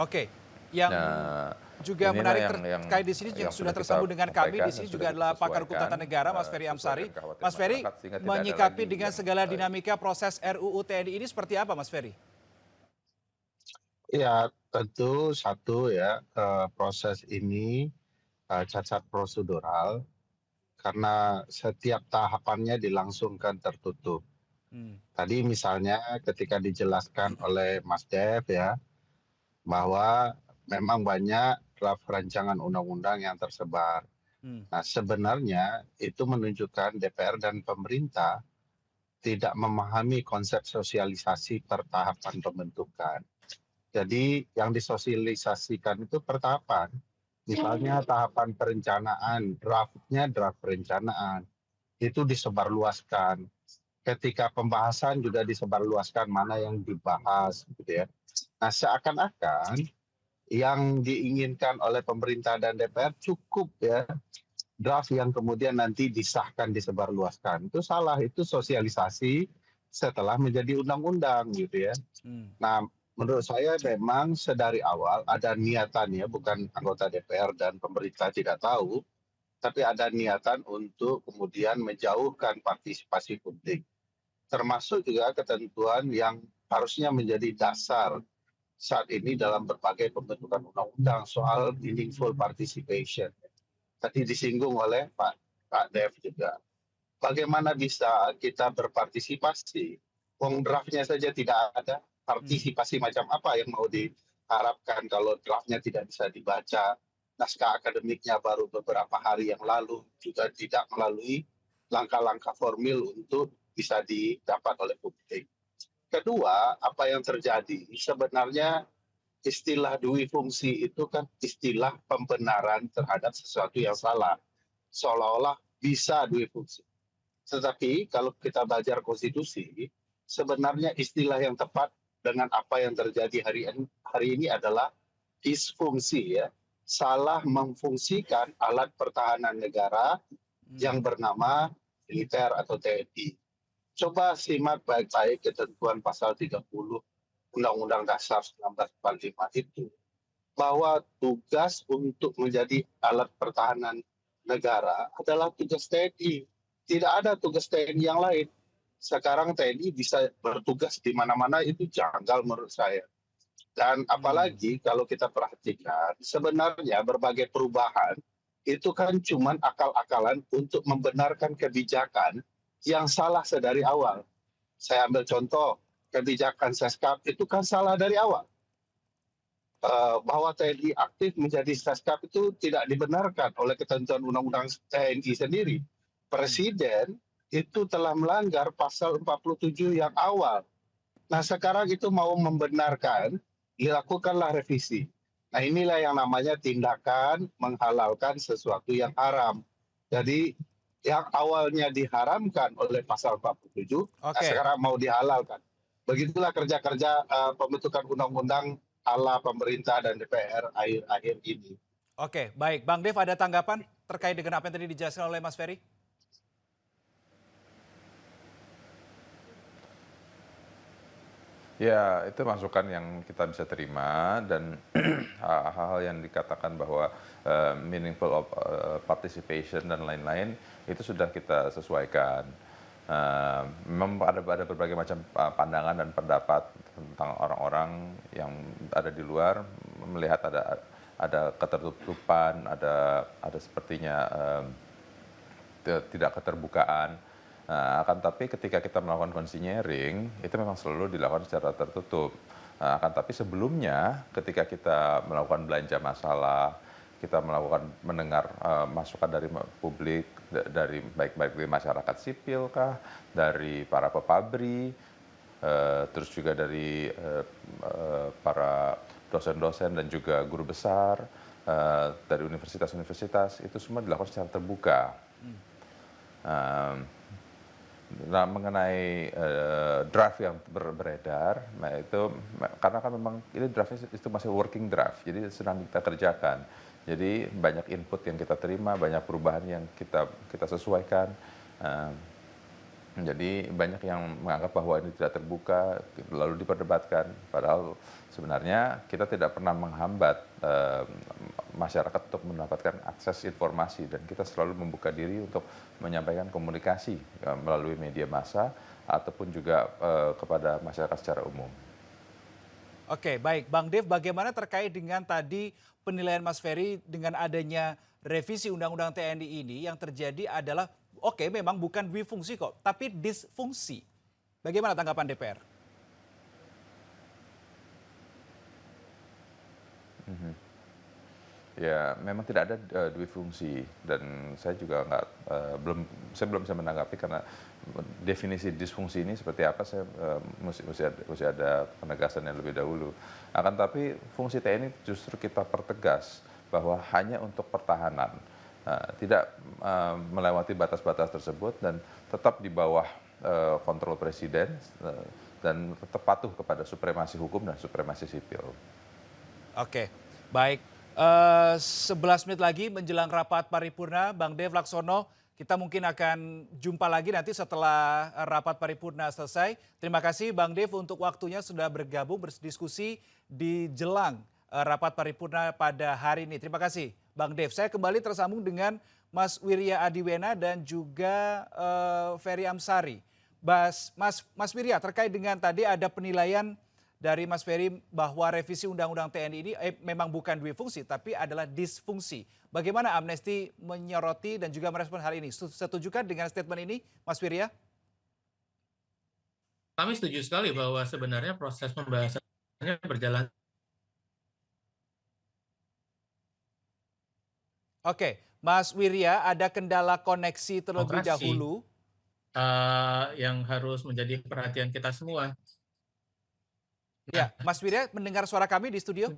Speaker 1: Oke, yang juga menarik terkait di sini yang sudah tersambung dengan kami di sini juga adalah pakar hukum tata negara Mas Ferry Amsari. Mas Ferry, menyikapi dengan segala dinamika proses RUU TNI ini seperti apa Mas Ferry?
Speaker 5: Ya, tentu satu ya, proses ini cacat prosedural karena setiap tahapannya dilangsungkan tertutup. Tadi misalnya ketika dijelaskan oleh Mas Dev ya, bahwa memang banyak draft rancangan undang-undang yang tersebar. Nah, sebenarnya itu menunjukkan DPR dan pemerintah tidak memahami konsep sosialisasi per tahapan pembentukan. Jadi yang disosialisasikan itu per tahapan. Misalnya tahapan perencanaan, draftnya draft perencanaan. Itu disebarluaskan. Ketika pembahasan juga disebarluaskan mana yang dibahas gitu ya. Nah, seakan-akan yang diinginkan oleh pemerintah dan DPR cukup ya draft yang kemudian nanti disahkan disebarluaskan. Itu salah, itu sosialisasi setelah menjadi undang-undang gitu ya. Nah, menurut saya memang sedari awal ada niatannya, bukan anggota DPR dan pemerintah tidak tahu, tapi ada niatan untuk kemudian menjauhkan partisipasi publik. Termasuk juga ketentuan yang harusnya menjadi dasar saat ini dalam berbagai pembentukan undang-undang soal meaningful participation. Tadi disinggung oleh Pak Dev juga. Bagaimana bisa kita berpartisipasi? Wong draftnya saja tidak ada. Partisipasi macam apa yang mau diharapkan kalau draftnya tidak bisa dibaca? Naskah akademiknya baru beberapa hari yang lalu juga tidak melalui langkah-langkah formil untuk bisa didapat oleh publik. Kedua, apa yang terjadi? Sebenarnya istilah dui fungsi itu kan istilah pembenaran terhadap sesuatu yang salah. Seolah-olah bisa dui fungsi. Tetapi kalau kita belajar konstitusi, sebenarnya istilah yang tepat dengan apa yang terjadi hari ini adalah disfungsi ya. Salah memfungsikan alat pertahanan negara yang bernama militer atau TNI. Coba simak baik-baik ketentuan pasal 30 Undang-Undang Dasar 1945 itu, bahwa tugas untuk menjadi alat pertahanan negara adalah tugas TNI. Tidak ada tugas TNI yang lain. Sekarang TNI bisa bertugas di mana-mana, itu janggal menurut saya. Dan apalagi kalau kita perhatikan, sebenarnya berbagai perubahan itu kan cuma akal-akalan untuk membenarkan kebijakan yang salah sedari awal. Saya ambil contoh, kebijakan Seskap itu kan salah dari awal. Bahwa TNI aktif menjadi Seskap itu tidak dibenarkan oleh ketentuan Undang-Undang TNI sendiri. Presiden itu telah melanggar pasal 47 yang awal. Nah sekarang itu mau membenarkan, dilakukanlah revisi. Nah inilah yang namanya tindakan menghalalkan sesuatu yang haram. Jadi yang awalnya diharamkan oleh pasal 47, nah sekarang mau dihalalkan. Begitulah kerja-kerja pembentukan undang-undang ala pemerintah dan DPR akhir-akhir ini.
Speaker 1: Oke, baik. Bang Dev, ada tanggapan terkait dengan apa yang tadi dijelaskan oleh Mas Ferry?
Speaker 4: Ya, itu masukan yang kita bisa terima dan hal-hal yang dikatakan bahwa meaningful participation dan lain-lain itu sudah kita sesuaikan. Memang ada berbagai macam pandangan dan pendapat tentang orang-orang yang ada di luar melihat ada ketertutupan, ada sepertinya tidak keterbukaan. Akan tapi ketika kita melakukan konsinyering, itu memang selalu dilakukan secara tertutup. Akan tapi sebelumnya ketika kita melakukan belanja masalah, kita melakukan mendengar masukan dari publik, dari baik dari masyarakat sipil kah, dari para pepabri, terus juga dari para dosen-dosen dan juga guru besar, dari universitas-universitas, itu semua dilakukan secara terbuka. Nah, mengenai draft yang beredar, nah itu karena kan memang ini draftnya itu masih working draft, jadi sedang kita kerjakan. Jadi banyak input yang kita terima, banyak perubahan yang kita sesuaikan. Jadi banyak yang menganggap bahwa ini tidak terbuka, lalu diperdebatkan. Padahal sebenarnya kita tidak pernah menghambat masyarakat untuk mendapatkan akses informasi, dan kita selalu membuka diri untuk menyampaikan komunikasi melalui media massa ataupun juga kepada masyarakat secara umum.
Speaker 1: Oke, baik. Bang Dev, bagaimana terkait dengan tadi penilaian Mas Ferry dengan adanya revisi Undang-Undang TNI ini yang terjadi adalah, oke memang bukan dwifungsi kok, tapi disfungsi. Bagaimana tanggapan DPR?
Speaker 4: Ya, memang tidak ada dwifungsi, dan saya juga belum bisa menanggapi karena definisi disfungsi ini seperti apa, saya mesti ada penegasan yang lebih dahulu. Akan tapi fungsi TNI justru kita pertegas bahwa hanya untuk pertahanan, tidak melewati batas-batas tersebut dan tetap di bawah kontrol presiden dan tetap patuh kepada supremasi hukum dan supremasi sipil.
Speaker 1: Oke, baik. 11 menit lagi menjelang rapat paripurna, Bang Dev Laksono, kita mungkin akan jumpa lagi nanti setelah rapat paripurna selesai. Terima kasih Bang Dev untuk waktunya sudah bergabung berdiskusi di jelang rapat paripurna pada hari ini. Terima kasih Bang Dev. Saya kembali tersambung dengan Mas Wirya Adiwena dan juga Ferry Amsari. Mas Wirya, terkait dengan tadi ada penilaian dari Mas Ferry bahwa revisi Undang-Undang TNI ini memang bukan dwifungsi tapi adalah disfungsi. Bagaimana Amnesty menyoroti dan juga merespon hal ini? Setujukah dengan statement ini, Mas Wirya?
Speaker 3: Kami setuju sekali bahwa sebenarnya proses pembahasannya berjalan.
Speaker 1: Oke, Mas Wirya, ada kendala koneksi terlebih dahulu.
Speaker 3: Yang harus menjadi perhatian kita semua.
Speaker 1: Ya, Mas Wirya mendengar suara kami di studio?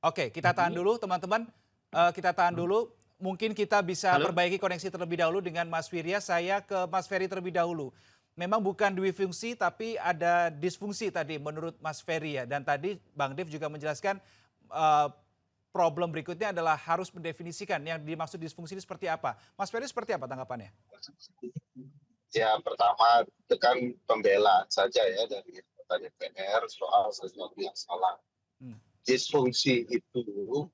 Speaker 1: Oke, kita tahan dulu teman-teman. Kita tahan dulu. mungkin kita bisa
Speaker 3: Halo?
Speaker 1: perbaiki koneksi terlebih dahulu dengan Mas Wirya. Saya ke Mas Ferry terlebih dahulu. Memang bukan dwi-fungsi tapi ada disfungsi tadi menurut Mas Ferry ya. Dan tadi Bang Dev juga menjelaskan eh, problem berikutnya adalah harus mendefinisikan yang dimaksud disfungsi ini seperti apa. Mas Ferry seperti apa tanggapannya?
Speaker 5: Ya, pertama itu kan pembelaan saja ya dari anggota DPR soal sesuatu yang salah. Disfungsi itu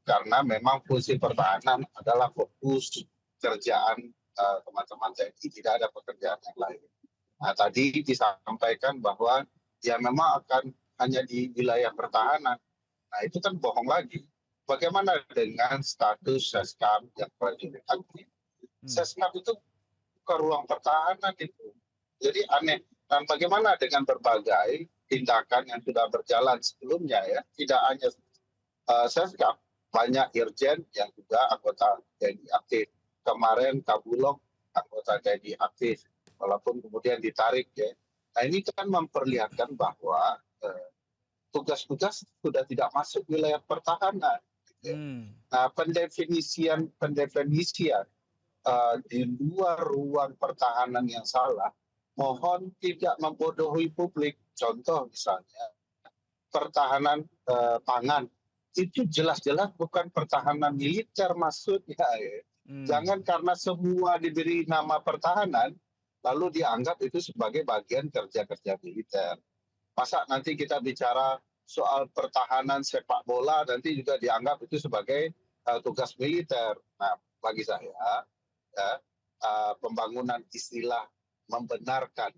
Speaker 5: karena memang fungsi pertahanan adalah fokus kerjaan teman-teman TNI, tidak ada pekerjaan yang lain. Nah, tadi disampaikan bahwa ya memang akan hanya di wilayah pertahanan. Nah, itu kan bohong lagi. Bagaimana dengan status Seskap yang prajurit aktif? Seskap itu ke ruang pertahanan itu. Jadi aneh. Dan bagaimana dengan berbagai tindakan yang sudah berjalan sebelumnya ya, tidak hanya Seskap, banyak irjen yang juga anggota TNI aktif. Kemarin Kabulok anggota TNI aktif, walaupun kemudian ditarik ya. Nah ini kan memperlihatkan bahwa tugas-tugas sudah tidak masuk wilayah pertahanan. Nah pendefinisian di luar ruang pertahanan yang salah, mohon tidak membodohi publik. Contoh misalnya, pertahanan pangan, itu jelas-jelas bukan pertahanan militer maksudnya. Ya. Jangan karena semua diberi nama pertahanan, lalu dianggap itu sebagai bagian kerja-kerja militer. Masa nanti kita bicara soal pertahanan sepak bola, nanti juga dianggap itu sebagai tugas militer. Nah, bagi saya, ya, pembangunan istilah membenarkan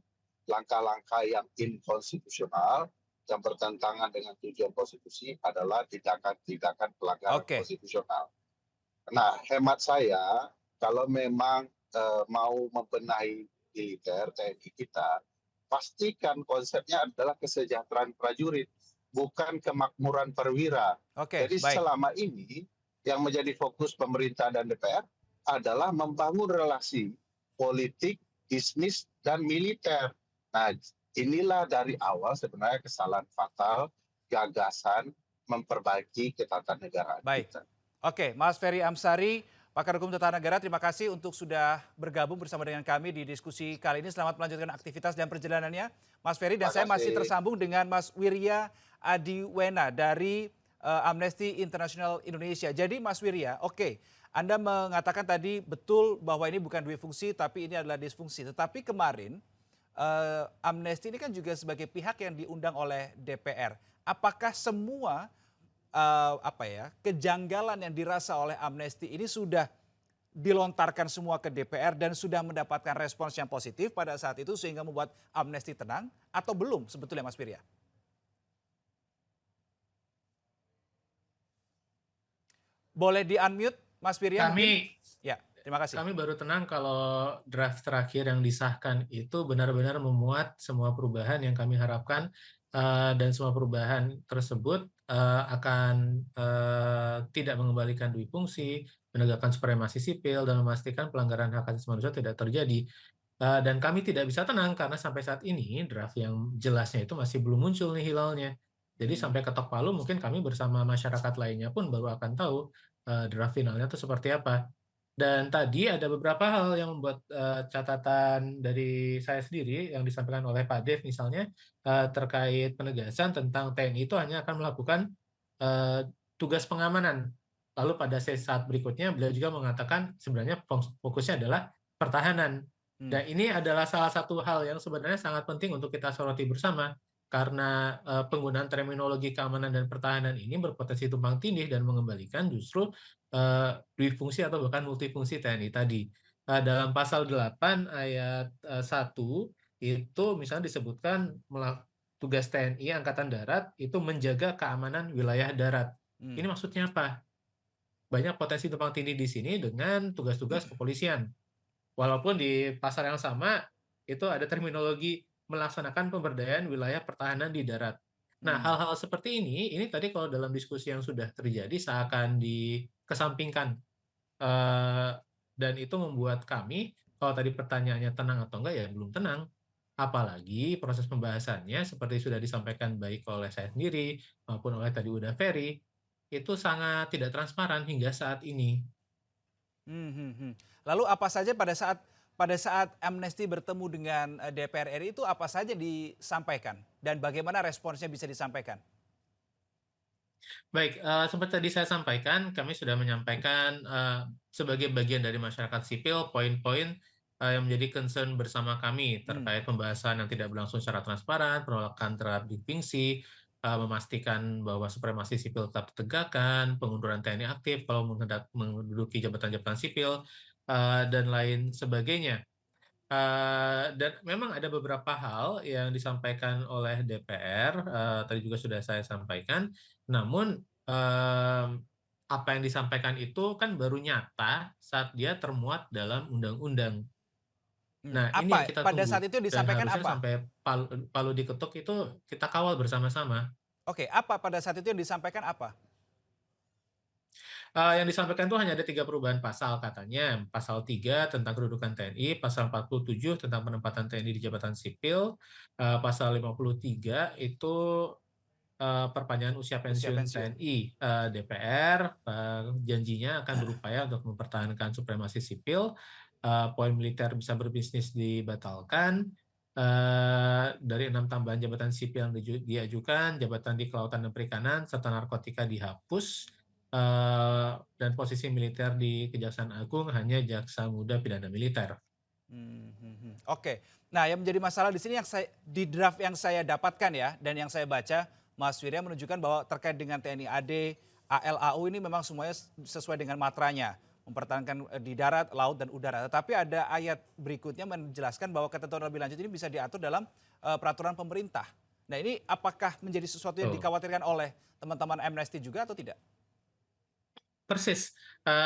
Speaker 5: langkah-langkah yang inkonstitusional yang bertentangan dengan tujuan konstitusi adalah tindakan-tindakan pelanggaran konstitusional. Nah, hemat saya kalau memang mau membenahi militer TNI kita, pastikan konsepnya adalah kesejahteraan prajurit, bukan kemakmuran perwira. Jadi selama ini yang menjadi fokus pemerintah dan DPR adalah membangun relasi politik, bisnis, dan militer. Nah, inilah dari awal sebenarnya kesalahan fatal, gagasan memperbaiki ketatanegaraan kita.
Speaker 1: Oke, Mas Ferry Amsari, pakar hukum tata negara, terima kasih untuk sudah bergabung bersama dengan kami di diskusi kali ini. Selamat melanjutkan aktivitas dan perjalanannya, Mas Ferry. Dan saya masih tersambung dengan Mas Wirya Adiwena dari Amnesty International Indonesia. Jadi Mas Wirya, Anda mengatakan tadi betul bahwa ini bukan dwi-fungsi tapi ini adalah disfungsi. Tetapi kemarin Amnesty ini kan juga sebagai pihak yang diundang oleh DPR. Apakah semua kejanggalan yang dirasa oleh Amnesty ini sudah dilontarkan semua ke DPR dan sudah mendapatkan respons yang positif pada saat itu sehingga membuat Amnesty tenang atau belum sebetulnya Mas Wirya? Boleh di-unmute Mas Wirya? Ya, terima kasih.
Speaker 3: Kami baru tenang kalau draft terakhir yang disahkan itu benar-benar memuat semua perubahan yang kami harapkan, dan semua perubahan tersebut akan tidak mengembalikan dwi-fungsi, menegakkan supremasi sipil, dan memastikan pelanggaran hak asasi manusia tidak terjadi. Dan kami tidak bisa tenang karena sampai saat ini draft yang jelasnya itu masih belum muncul nih hilalnya. Jadi sampai ketok palu mungkin kami bersama masyarakat lainnya pun baru akan tahu draft finalnya itu seperti apa. Dan tadi ada beberapa hal yang membuat catatan dari saya sendiri yang disampaikan oleh Pak Dev misalnya terkait penegasan tentang TNI itu hanya akan melakukan tugas pengamanan. Lalu pada saat berikutnya beliau juga mengatakan sebenarnya fokusnya adalah pertahanan. Dan ini adalah salah satu hal yang sebenarnya sangat penting untuk kita soroti bersama karena penggunaan terminologi keamanan dan pertahanan ini berpotensi tumpang tindih dan mengembalikan justru dwi-fungsi atau bahkan multifungsi TNI tadi. Dalam pasal 8 ayat 1 itu misalnya disebutkan tugas TNI Angkatan Darat itu menjaga keamanan wilayah darat. Ini maksudnya apa? Banyak potensi tumpang tindih di sini dengan tugas-tugas kepolisian. Walaupun di pasal yang sama itu ada terminologi melaksanakan pemberdayaan wilayah pertahanan di darat. Nah, hal-hal seperti ini tadi kalau dalam diskusi yang sudah terjadi seakan dikesampingkan. Dan itu membuat kami, kalau tadi pertanyaannya tenang atau enggak, ya belum tenang. Apalagi proses pembahasannya seperti sudah disampaikan baik oleh saya sendiri maupun oleh tadi Uda Ferry, itu sangat tidak transparan hingga saat ini.
Speaker 1: Lalu apa saja pada saat amnesti bertemu dengan DPR RI itu apa saja disampaikan dan bagaimana responsnya bisa disampaikan?
Speaker 3: Baik, seperti tadi saya sampaikan, kami sudah menyampaikan sebagai bagian dari masyarakat sipil poin-poin yang menjadi concern bersama kami terkait pembahasan yang tidak berlangsung secara transparan, penolakan terhadap difungsi, memastikan bahwa supremasi sipil tetap ditegakkan, pengunduran TNI aktif kalau menduduki jabatan-jabatan sipil, dan lain sebagainya. Dan memang ada beberapa hal yang disampaikan oleh DPR, tadi juga sudah saya sampaikan, namun apa yang disampaikan itu kan baru nyata saat dia termuat dalam undang-undang. Nah, ini yang
Speaker 1: Apa
Speaker 3: kita
Speaker 1: pada
Speaker 3: tunggu
Speaker 1: saat itu
Speaker 3: dan
Speaker 1: disampaikan
Speaker 3: harusnya
Speaker 1: apa?
Speaker 3: sampai palu diketuk itu kita kawal bersama-sama.
Speaker 1: Oke, apa pada saat itu yang disampaikan apa?
Speaker 3: Yang disampaikan itu hanya ada 3 perubahan pasal katanya. Pasal 3 tentang kedudukan TNI, pasal 47 tentang penempatan TNI di jabatan sipil, pasal 53 itu perpanjangan usia
Speaker 1: Usia
Speaker 3: pensiun
Speaker 1: pensiun.
Speaker 3: TNI. DPR janjinya akan berupaya untuk mempertahankan supremasi sipil, poin militer bisa berbisnis dibatalkan, dari 6 tambahan jabatan sipil yang diajukan, jabatan di kelautan dan perikanan, serta narkotika dihapus, dan posisi militer di Kejaksaan Agung hanya jaksa muda pidana militer.
Speaker 1: Oke. Nah, yang menjadi masalah di sini di draft yang saya dapatkan ya dan yang saya baca, Mas Wirya menunjukkan bahwa terkait dengan TNI AD, ALAU ini memang semuanya sesuai dengan matranya, mempertahankan di darat, laut dan udara. Tetapi ada ayat berikutnya menjelaskan bahwa ketentuan lebih lanjut ini bisa diatur dalam peraturan pemerintah. Nah, ini apakah menjadi sesuatu yang dikhawatirkan oleh teman-teman Amnesty juga atau tidak?
Speaker 3: Persis,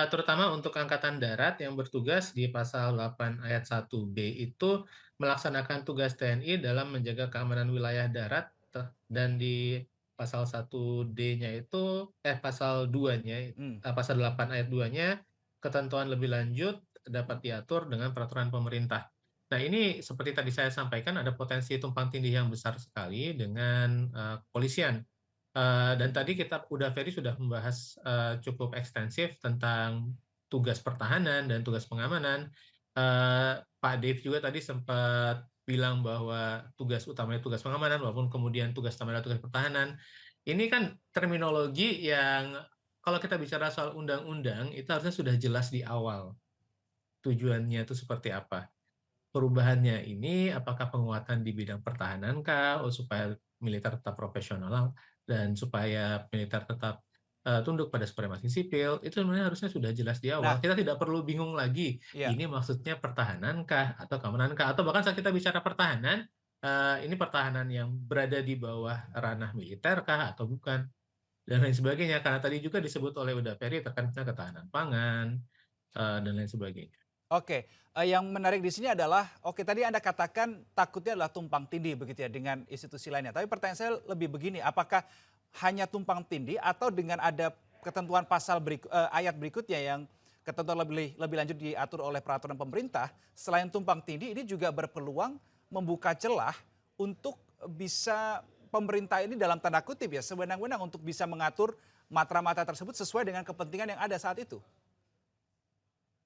Speaker 3: terutama untuk Angkatan Darat yang bertugas di pasal 8 ayat 1B itu melaksanakan tugas TNI dalam menjaga keamanan wilayah darat, dan di pasal 1D-nya itu pasal 2-nya, pasal 8 ayat 2-nya, ketentuan lebih lanjut dapat diatur dengan peraturan pemerintah. Nah, ini seperti tadi saya sampaikan ada potensi tumpang tindih yang besar sekali dengan kepolisian. Dan tadi Ferry sudah membahas cukup ekstensif tentang tugas pertahanan dan tugas pengamanan. Pak Dave juga tadi sempat bilang bahwa tugas utamanya tugas pengamanan, walaupun kemudian tugas utamanya tugas pertahanan. Ini kan terminologi yang kalau kita bicara soal undang-undang itu harusnya sudah jelas di awal tujuannya itu seperti apa. Perubahannya ini apakah penguatan di bidang pertahanan kah, supaya militer tetap profesional dan supaya militer tetap tunduk pada supremasi sipil, itu sebenarnya harusnya sudah jelas di awal.
Speaker 1: Nah,
Speaker 3: Kita tidak perlu bingung lagi,
Speaker 1: iya.
Speaker 3: ini maksudnya pertahanan kah atau keamanan kah, atau bahkan saat kita bicara pertahanan, ini pertahanan yang berada di bawah ranah militer kah atau bukan, dan lain sebagainya. Karena tadi juga disebut oleh Uda Ferry terkait ketahanan pangan, dan lain sebagainya.
Speaker 1: Oke, yang menarik di sini adalah, oke tadi Anda katakan takutnya adalah tumpang tindih begitu ya dengan institusi lainnya. Tapi pertanyaan saya lebih begini, apakah hanya tumpang tindih atau dengan ada ketentuan ayat berikutnya yang ketentuan lebih lanjut diatur oleh peraturan pemerintah, selain tumpang tindih ini juga berpeluang membuka celah untuk bisa pemerintah ini dalam tanda kutip ya sewenang-wenang untuk bisa mengatur matra-matra tersebut sesuai dengan kepentingan yang ada saat itu.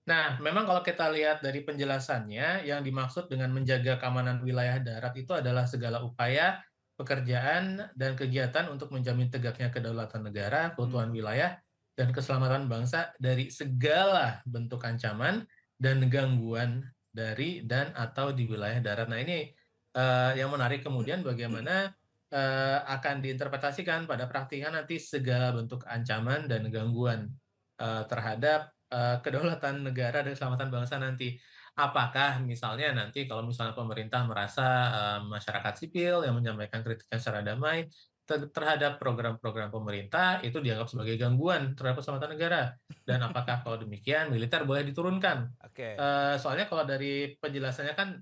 Speaker 3: Nah, memang kalau kita lihat dari penjelasannya, yang dimaksud dengan menjaga keamanan wilayah darat itu adalah segala upaya, pekerjaan, dan kegiatan untuk menjamin tegaknya kedaulatan negara, keutuhan wilayah, dan keselamatan bangsa dari segala bentuk ancaman dan gangguan dari dan atau di wilayah darat. Nah, ini yang menarik kemudian bagaimana akan diinterpretasikan pada praktiknya nanti segala bentuk ancaman dan gangguan terhadap kedaulatan negara dan keselamatan bangsa nanti. Apakah misalnya nanti kalau misalnya pemerintah merasa masyarakat sipil yang menyampaikan kritiknya secara damai terhadap program-program pemerintah itu dianggap sebagai gangguan terhadap keselamatan negara, dan apakah kalau demikian militer boleh diturunkan?
Speaker 1: Oke.
Speaker 3: Soalnya kalau dari penjelasannya kan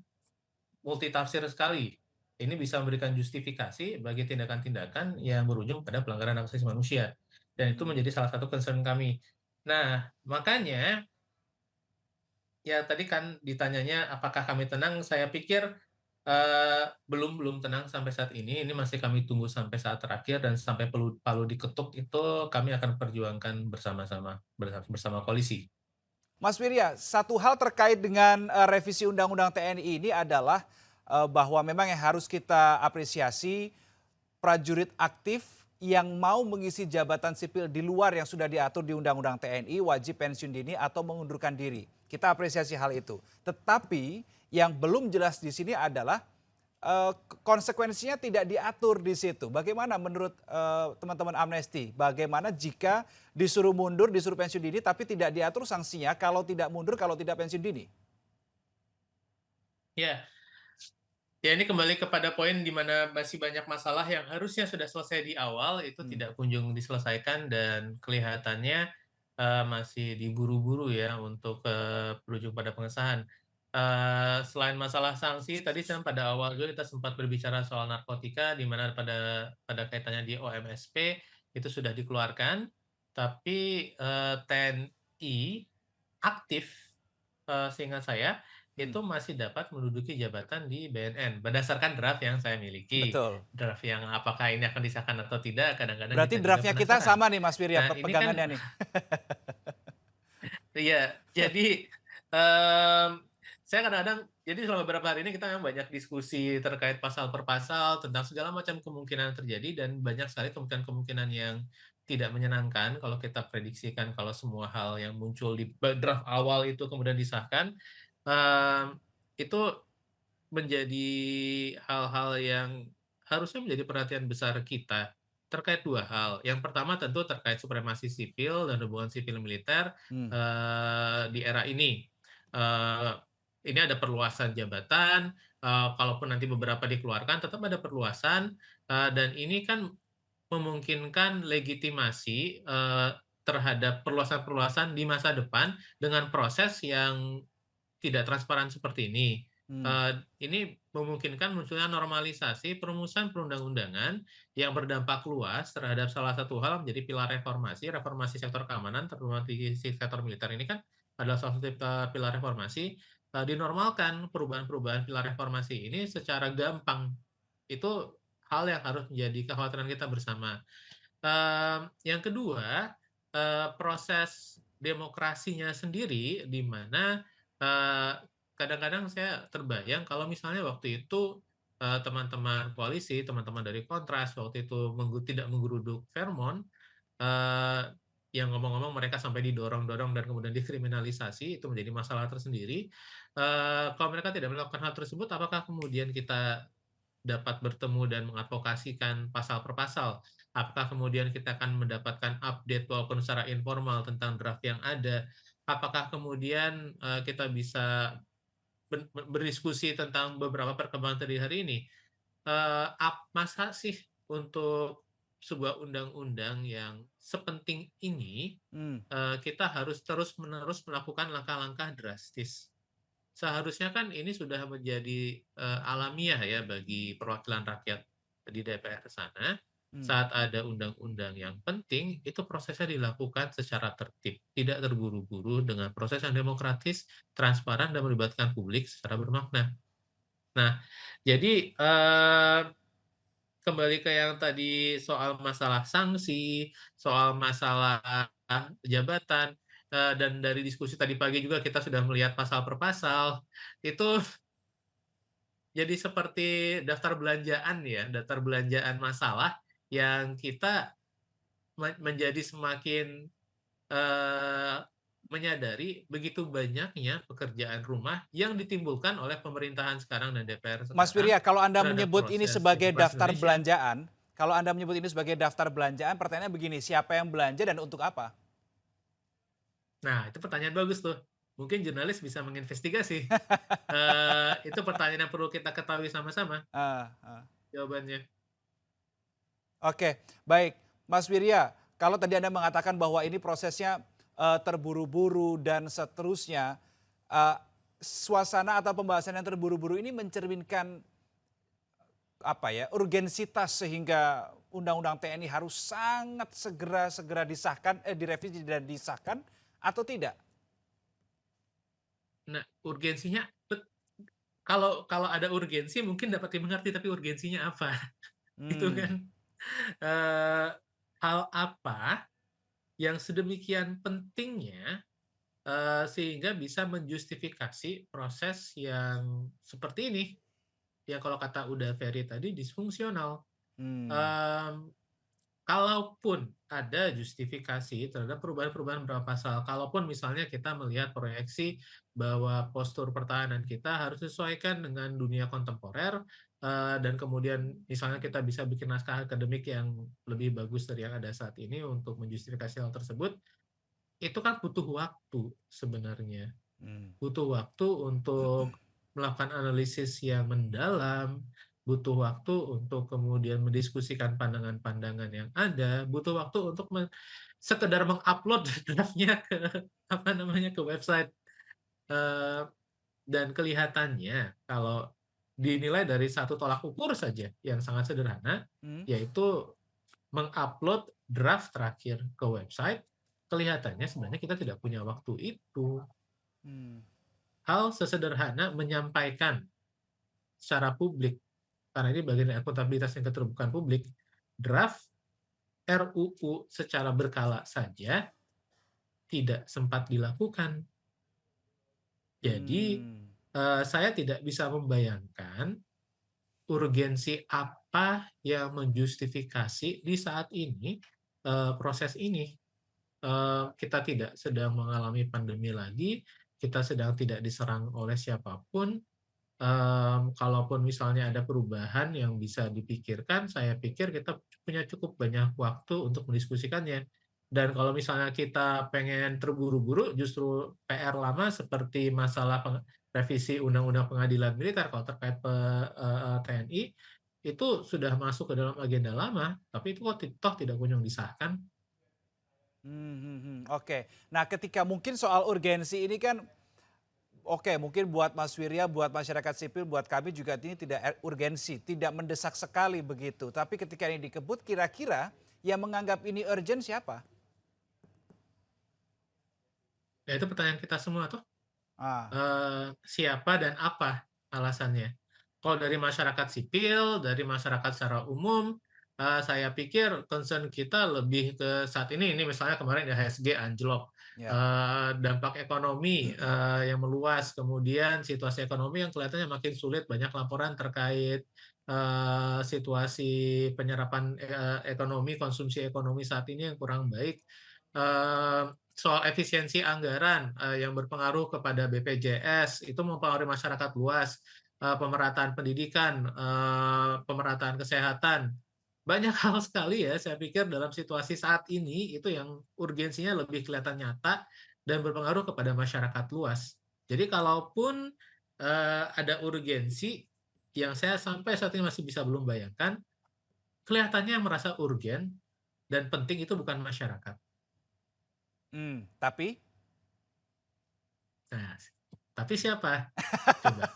Speaker 3: multitafsir sekali. Ini bisa memberikan justifikasi bagi tindakan-tindakan yang berujung pada pelanggaran hak asasi manusia, dan itu menjadi salah satu concern kami. Nah, makanya ya tadi kan ditanyanya apakah kami tenang, saya pikir belum tenang sampai saat ini masih kami tunggu sampai saat terakhir, dan sampai palu diketuk itu kami akan perjuangkan bersama-sama bersama koalisi.
Speaker 1: Mas Wirya, satu hal terkait dengan revisi Undang-Undang TNI ini adalah bahwa memang yang harus kita apresiasi prajurit aktif yang mau mengisi jabatan sipil di luar yang sudah diatur di Undang-Undang TNI wajib pensiun dini atau mengundurkan diri. Kita apresiasi hal itu. Tetapi yang belum jelas di sini adalah konsekuensinya tidak diatur di situ. Bagaimana menurut teman-teman Amnesty? Bagaimana jika disuruh mundur, disuruh pensiun dini, tapi tidak diatur sanksinya kalau tidak mundur, kalau tidak pensiun dini?
Speaker 3: Ya, ya ini kembali kepada poin di mana masih banyak masalah yang harusnya sudah selesai di awal itu tidak kunjung diselesaikan dan kelihatannya masih diburu-buru ya untuk berujung pada pengesahan. Selain masalah sanksi, tadi pada awal juga kita sempat berbicara soal narkotika, di mana pada kaitannya di OMSP itu sudah dikeluarkan, tapi TNI aktif, seingat saya, itu masih dapat menduduki jabatan di BNN, berdasarkan draft yang saya miliki.
Speaker 1: Betul.
Speaker 3: Draft yang apakah ini akan disahkan atau tidak, kadang-kadang
Speaker 1: Berarti
Speaker 3: kita juga
Speaker 1: draftnya kita
Speaker 3: penasaran.
Speaker 1: sama nih Mas Wirya,
Speaker 3: Nah, ini kan
Speaker 1: pegangannya nih.
Speaker 3: Iya, jadi saya kadang-kadang, jadi selama beberapa hari ini kita memang banyak diskusi terkait pasal per pasal tentang segala macam kemungkinan terjadi dan banyak sekali kemungkinan-kemungkinan yang tidak menyenangkan kalau kita prediksikan kalau semua hal yang muncul di draft awal itu kemudian disahkan, itu menjadi hal-hal yang harusnya menjadi perhatian besar kita terkait dua hal. Yang pertama tentu terkait supremasi sipil dan hubungan sipil militer di era ini. Ini ada perluasan jabatan, kalaupun nanti beberapa dikeluarkan, tetap ada perluasan, dan ini kan memungkinkan legitimasi terhadap perluasan-perluasan di masa depan dengan proses yang tidak transparan seperti ini. Ini memungkinkan munculnya normalisasi perumusan perundang-undangan yang berdampak luas terhadap salah satu hal menjadi pilar reformasi sektor keamanan, terutama di sektor militer ini kan adalah salah satu pilar reformasi, dinormalkan perubahan-perubahan pilar reformasi ini secara gampang. Itu hal yang harus menjadi kekhawatiran kita bersama. Yang kedua, proses demokrasinya sendiri di mana kadang-kadang saya terbayang kalau misalnya waktu itu teman-teman koalisi, teman-teman dari Kontras waktu itu tidak menggeruduk Vermont, yang ngomong-ngomong mereka sampai didorong-dorong dan kemudian dikriminalisasi, itu menjadi masalah tersendiri. Kalau mereka tidak melakukan hal tersebut, apakah kemudian kita dapat bertemu dan mengadvokasikan pasal per pasal? Apakah kemudian kita akan mendapatkan update walaupun secara informal tentang draft yang ada? Apakah kemudian kita bisa berdiskusi tentang beberapa perkembangan dari hari ini? Masa sih untuk sebuah undang-undang yang sepenting ini kita harus terus-menerus melakukan langkah-langkah drastis? Seharusnya kan ini sudah menjadi alamiah ya bagi perwakilan rakyat di DPR sana. Saat ada undang-undang yang penting, itu prosesnya dilakukan secara tertib, tidak terburu-buru dengan proses yang demokratis, transparan, dan melibatkan publik secara bermakna. Nah, jadi kembali ke yang tadi soal masalah sanksi, soal masalah jabatan, dan dari diskusi tadi pagi juga kita sudah melihat pasal per pasal, itu jadi seperti daftar belanjaan ya, daftar belanjaan masalah yang kita menjadi semakin menyadari begitu banyaknya pekerjaan rumah yang ditimbulkan oleh pemerintahan sekarang dan DPR sekarang.
Speaker 1: Mas Wirya, kalau Anda
Speaker 3: terhadap
Speaker 1: menyebut ini
Speaker 3: proses
Speaker 1: sebagai
Speaker 3: demokrasi
Speaker 1: daftar
Speaker 3: Indonesia.
Speaker 1: belanjaan, kalau Anda menyebut ini sebagai daftar belanjaan, pertanyaannya begini, siapa yang belanja dan untuk apa?
Speaker 3: Nah, itu pertanyaan bagus tuh. Mungkin jurnalis bisa menginvestigasi. Itu pertanyaan yang perlu kita ketahui sama-sama jawabannya.
Speaker 1: Oke, baik. Mas Wirya, kalau tadi Anda mengatakan bahwa ini prosesnya terburu-buru dan seterusnya, suasana atau pembahasan yang terburu-buru ini mencerminkan apa ya, urgensitas sehingga Undang-Undang TNI harus sangat segera disahkan, direvisi dan disahkan atau tidak?
Speaker 3: Nah, urgensinya kalau ada urgensi mungkin dapat dimengerti, tapi urgensinya apa? Itu kan hal apa yang sedemikian pentingnya sehingga bisa menjustifikasi proses yang seperti ini, yang kalau kata Uda Ferry tadi disfungsional. Kalaupun ada justifikasi terhadap perubahan-perubahan beberapa pasal, kalaupun misalnya kita melihat proyeksi bahwa postur pertahanan kita harus disesuaikan dengan dunia kontemporer, dan kemudian misalnya kita bisa bikin naskah akademik yang lebih bagus dari yang ada saat ini untuk menjustifikasi hal tersebut, itu kan butuh waktu sebenarnya. Butuh waktu untuk melakukan analisis yang mendalam, butuh waktu untuk kemudian mendiskusikan pandangan-pandangan yang ada, butuh waktu untuk sekedar mengupload draftnya ke website. Dan kelihatannya kalau dinilai dari satu tolak ukur saja yang sangat sederhana, yaitu mengupload draft terakhir ke website, kelihatannya sebenarnya kita tidak punya waktu itu. Hal sesederhana menyampaikan secara publik, karena ini bagian dari akuntabilitas dan keterbukaan publik, draft RUU secara berkala saja tidak sempat dilakukan. Jadi saya tidak bisa membayangkan urgensi apa yang menjustifikasi di saat ini proses ini. Kita tidak sedang mengalami pandemi lagi, kita sedang tidak diserang oleh siapapun. Kalaupun misalnya ada perubahan yang bisa dipikirkan, saya pikir kita punya cukup banyak waktu untuk mendiskusikannya. Dan kalau misalnya kita pengen terburu-buru, justru PR lama seperti masalah revisi Undang-Undang Pengadilan Militer kalau terkait TNI, itu sudah masuk ke dalam agenda lama, tapi itu kok toh tidak kunjung disahkan.
Speaker 1: Oke, nah ketika mungkin soal urgensi ini kan, oke, mungkin buat Mas Wirya, buat masyarakat sipil, buat kami juga ini tidak urgensi, tidak mendesak sekali begitu. Tapi ketika ini dikebut, kira-kira yang menganggap ini urgent siapa?
Speaker 3: Ya itu pertanyaan kita semua tuh. Siapa dan apa alasannya? Kalau dari masyarakat sipil, dari masyarakat secara umum, saya pikir concern kita lebih ke saat ini misalnya kemarin IHSG anjlok, dampak ekonomi yang meluas, kemudian situasi ekonomi yang kelihatannya makin sulit, banyak laporan terkait situasi penyerapan ekonomi, konsumsi ekonomi saat ini yang kurang baik. Soal efisiensi anggaran yang berpengaruh kepada BPJS, itu mempengaruhi masyarakat luas, pemerataan pendidikan, pemerataan kesehatan. Banyak hal sekali ya, saya pikir dalam situasi saat ini, itu yang urgensinya lebih kelihatan nyata dan berpengaruh kepada masyarakat luas. Jadi kalaupun ada urgensi, yang saya sampai saat ini masih bisa belum bayangkan, kelihatannya yang merasa urgen dan penting itu bukan masyarakat.
Speaker 1: Tapi?
Speaker 3: Nah, tapi siapa? Coba.